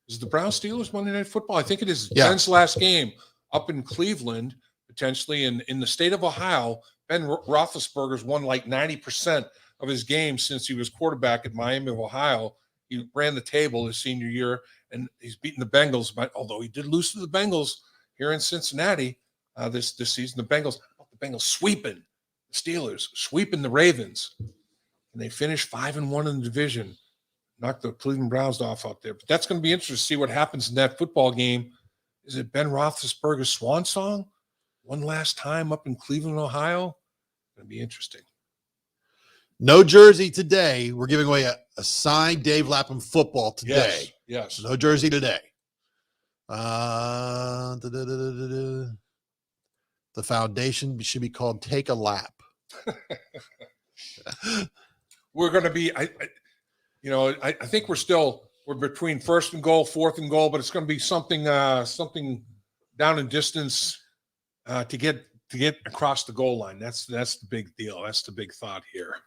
Is it the Browns Steelers Monday Night Football? I think it is. Yeah. Ben's last game up in Cleveland, potentially in the state of Ohio. Ben Roethlisberger's won like 90% of his games since he was quarterback at Miami of Ohio. He ran the table his senior year, and he's beaten the Bengals. But although he did lose to the Bengals here in Cincinnati this season, the Bengals sweeping the Steelers, sweeping the Ravens, and they finished 5-1 in the division. Knocked the Cleveland Browns off out there. But that's going to be interesting to see what happens in that football game. Is it Ben Roethlisberger's swan song? One last time up in Cleveland, Ohio? Going to be interesting. No jersey today. We're giving away a signed Dave Lapham football today. Yes. So no jersey today. The foundation should be called Take a Lap. We're going to be, I think we're between first and goal, fourth and goal, but it's going to be something down in distance to get across the goal line. That's the big deal. That's the big thought here.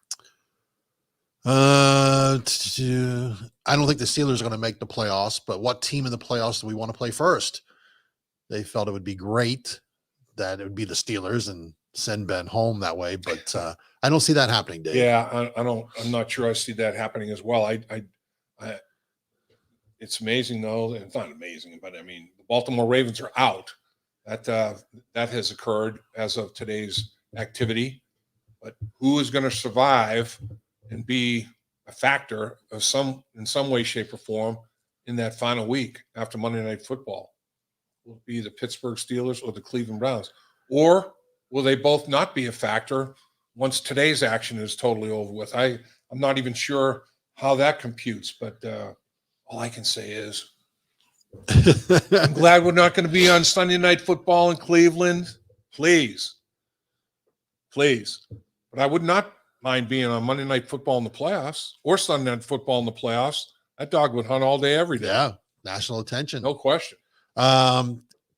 I don't think the Steelers are going to make the playoffs, but what team in the playoffs do we want to play first? They felt it would be great that it would be the Steelers and send Ben home that way, but I don't see that happening, Dave. Yeah, I'm not sure I see that happening as well. It's amazing though. It's not amazing, but I mean, the Baltimore Ravens are out. That has occurred as of today's activity. But who is going to survive and be a factor in some way, shape, or form in that final week after Monday Night Football? Will it be the Pittsburgh Steelers or the Cleveland Browns? Or will they both not be a factor once today's action is totally over with? I'm not even sure how that computes, but all I can say is I'm glad we're not going to be on Sunday Night Football in Cleveland. Please. But I would not mind being on Monday Night Football in the playoffs or Sunday Night Football in the playoffs. That dog would hunt all day, every day. Yeah, national attention. No question.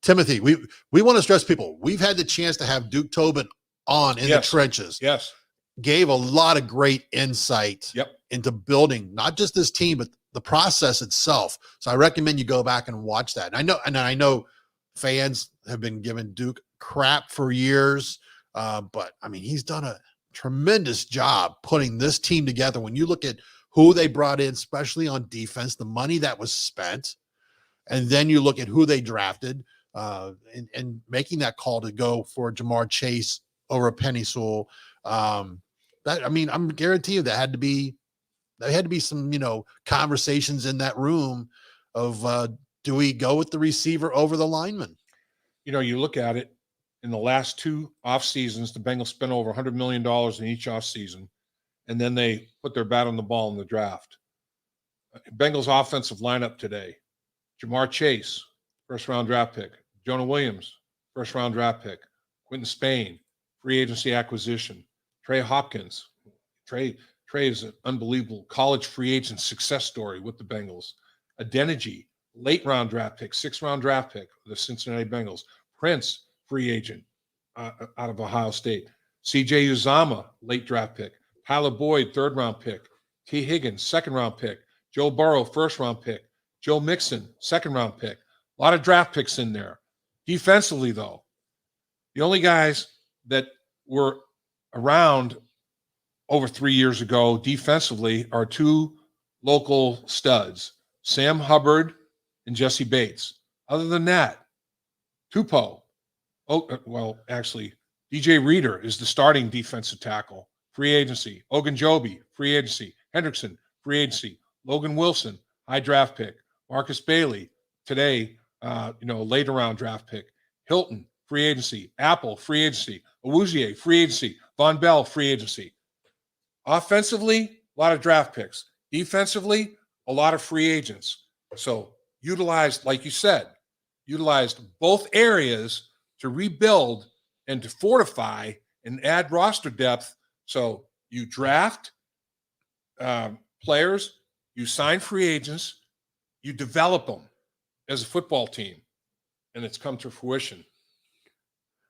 Timothy, we want to stress people. We've had the chance to have Duke Tobin on in the trenches. Yes. Gave a lot of great insight Yep. into building not just this team, but the process itself. So I recommend you go back and watch that. And I know fans have been giving Duke crap for years, but I mean, he's done a tremendous job putting this team together. When you look at who they brought in, especially on defense, the money that was spent, and then you look at who they drafted, and making that call to go for Jamar Chase over a Penny Sewell. I'm guaranteeing there had to be some, conversations in that room of, do we go with the receiver over the lineman? You look at it in the last two off seasons, the Bengals spent over $100 million in each off season, and then they put their bat on the ball in the draft. Bengals offensive lineup today: Jamar Chase, first-round draft pick; Jonah Williams, first-round draft pick; Quentin Spain, free agency acquisition; Trey Hopkins. Trey is an unbelievable college free agent success story with the Bengals. Adeniji, late-round draft pick, sixth-round draft pick of the Cincinnati Bengals. Prince, free agent out of Ohio State. C.J. Uzama, late draft pick. Tyler Boyd, third-round pick. Tee Higgins, second-round pick. Joe Burrow, first-round pick. Joe Mixon, second-round pick. A lot of draft picks in there. Defensively, though, the only guys that were around over 3 years ago defensively are two local studs, Sam Hubbard and Jesse Bates. Other than that, Tupou. Actually, DJ Reader is the starting defensive tackle. Free agency. Ogunjobi, free agency. Hendrickson, free agency. Logan Wilson, high draft pick. Marcus Bailey, today, later round draft pick. Hilton, free agency. Apple, free agency. Awuzie, free agency. Von Bell, free agency. Offensively, a lot of draft picks. Defensively, a lot of free agents. So utilized, like you said, utilized both areas to rebuild and to fortify and add roster depth. So you draft players, You sign free agents, you develop them as a football team, and it's come to fruition.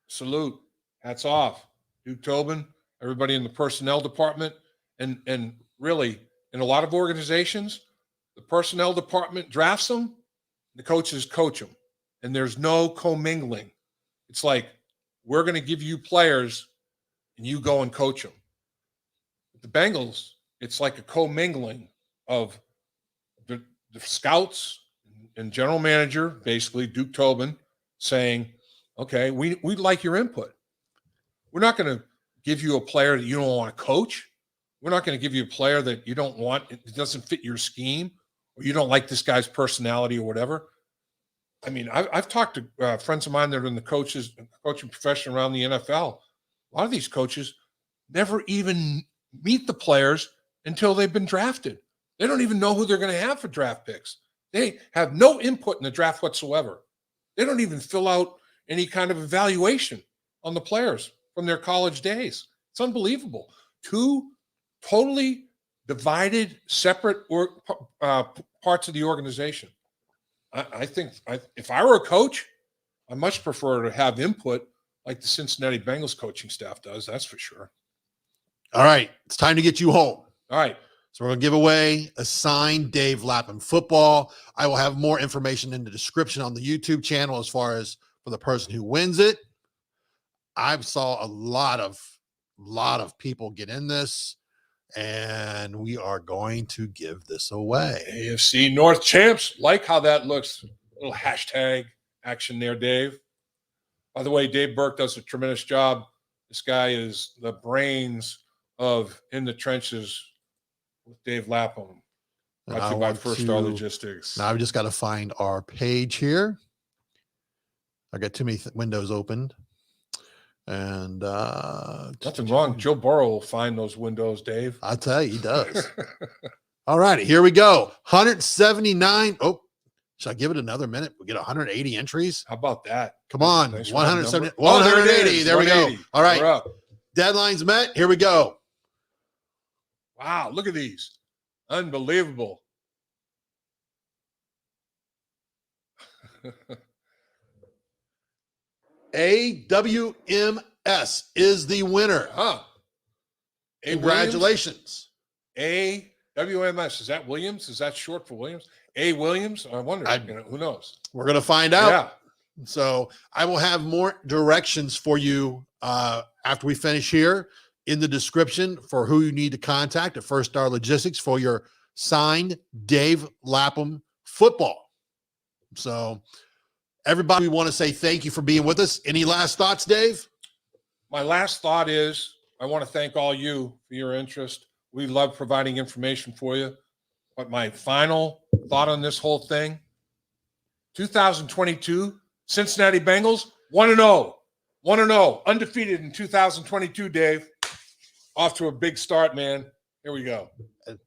Salute. Hats off. Duke Tobin, everybody in the personnel department, and really, in a lot of organizations, the personnel department drafts them, the coaches coach them, and there's no commingling. It's like, we're going to give you players, and you go and coach them. With the Bengals, it's like a commingling of the scouts and general manager, basically Duke Tobin, saying, okay, we'd like your input. We're not going to give you a player that you don't want to coach. We're not going to give you a player that you don't want, it doesn't fit your scheme, or you don't like this guy's personality or whatever. I mean, I've talked to friends of mine that are in the coaching profession around the NFL. A lot of these coaches never even meet the players until they've been drafted. They don't even know who they're going to have for draft picks. They have no input in the draft whatsoever. They don't even fill out any kind of evaluation on the players from their college days. It's unbelievable. Two totally divided, separate parts of the organization. I think if I were a coach, I much prefer to have input like the Cincinnati Bengals coaching staff does. That's for sure. All right. It's time to get you home. All right. So we're going to give away a signed Dave Lapham football. I will have more information in the description on the YouTube channel as far as for the person who wins it. I saw a lot of people get in this, and we are going to give this away. AFC North champs. Like how that looks. A little hashtag action there, Dave. By the way, Dave Burk does a tremendous job. This guy is the brains of In the Trenches with Dave Lapham. Brought to you by First Star Logistics. Now I've just got to find our page here. I got too many windows opened. And nothing wrong. Joe Burrow will find those windows, Dave. I'll tell you, he does. All righty, here we go. 179. Oh, should I give it another minute? We get 180 entries. How about that? Come on. 170, 180. There we go. All right. Deadlines met. Here we go. Wow, look at these. Unbelievable. AWMS is the winner. Huh. Congratulations. AWMS. Is that Williams? Is that short for Williams? A. Williams? I wonder. Who knows? We're going to find out. Yeah. So I will have more directions for you after we finish here in the description for who you need to contact at First Star Logistics for your signed Dave Lapham football. So everybody, we want to say thank you for being with us. Any last thoughts, Dave? My last thought is I want to thank all you for your interest. We love providing information for you. But my final thought on this whole thing, 2022, Cincinnati Bengals, 1-0. 1-0. Undefeated in 2022, Dave. Off to a big start, man. Here we go.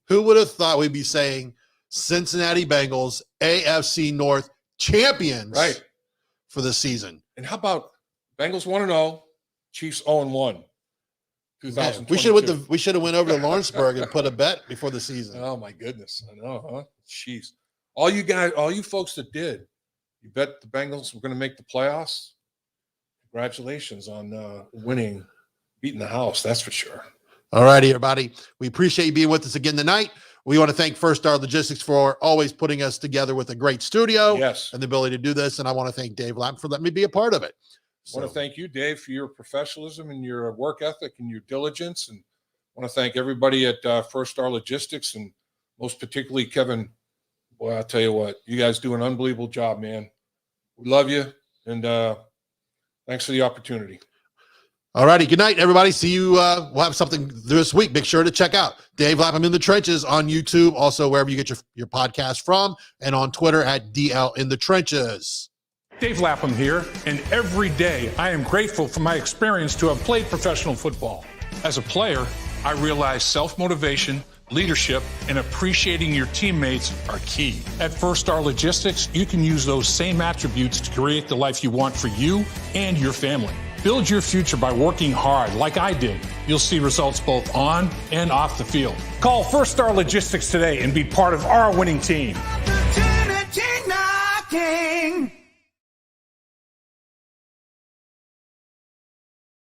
Who would have thought we'd be saying Cincinnati Bengals, AFC North champions for the season? And how about Bengals 1-0, Chiefs 0-1. 2022. We should have went over to Lawrenceburg and put a bet before the season. Oh my goodness. I know, huh? Jeez. All you guys, all you folks that did, you bet the Bengals were going to make the playoffs. Congratulations on winning, beating the house. That's for sure. All righty, everybody. We appreciate you being with us again tonight. We want to thank First Star Logistics for always putting us together with a great studio and the ability to do this. And I want to thank Dave Lapham for letting me be a part of it. I want to thank you, Dave, for your professionalism and your work ethic and your diligence. And I want to thank everybody at First Star Logistics, and most particularly Kevin. Boy, I'll tell you what, you guys do an unbelievable job, man. We love you, and thanks for the opportunity. All righty. Good night, everybody. See you. We'll have something this week. Make sure to check out Dave Lapham in the Trenches on YouTube, also wherever you get your podcast from, and on Twitter at DL in the Trenches. Dave Lapham here, and every day I am grateful for my experience to have played professional football. As a player, I realized self-motivation, leadership, and appreciating your teammates are key. At First Star Logistics, you can use those same attributes to create the life you want for you and your family. Build your future by working hard like I did. You'll see results both on and off the field. Call First Star Logistics today and be part of our winning team. Opportunity knocking.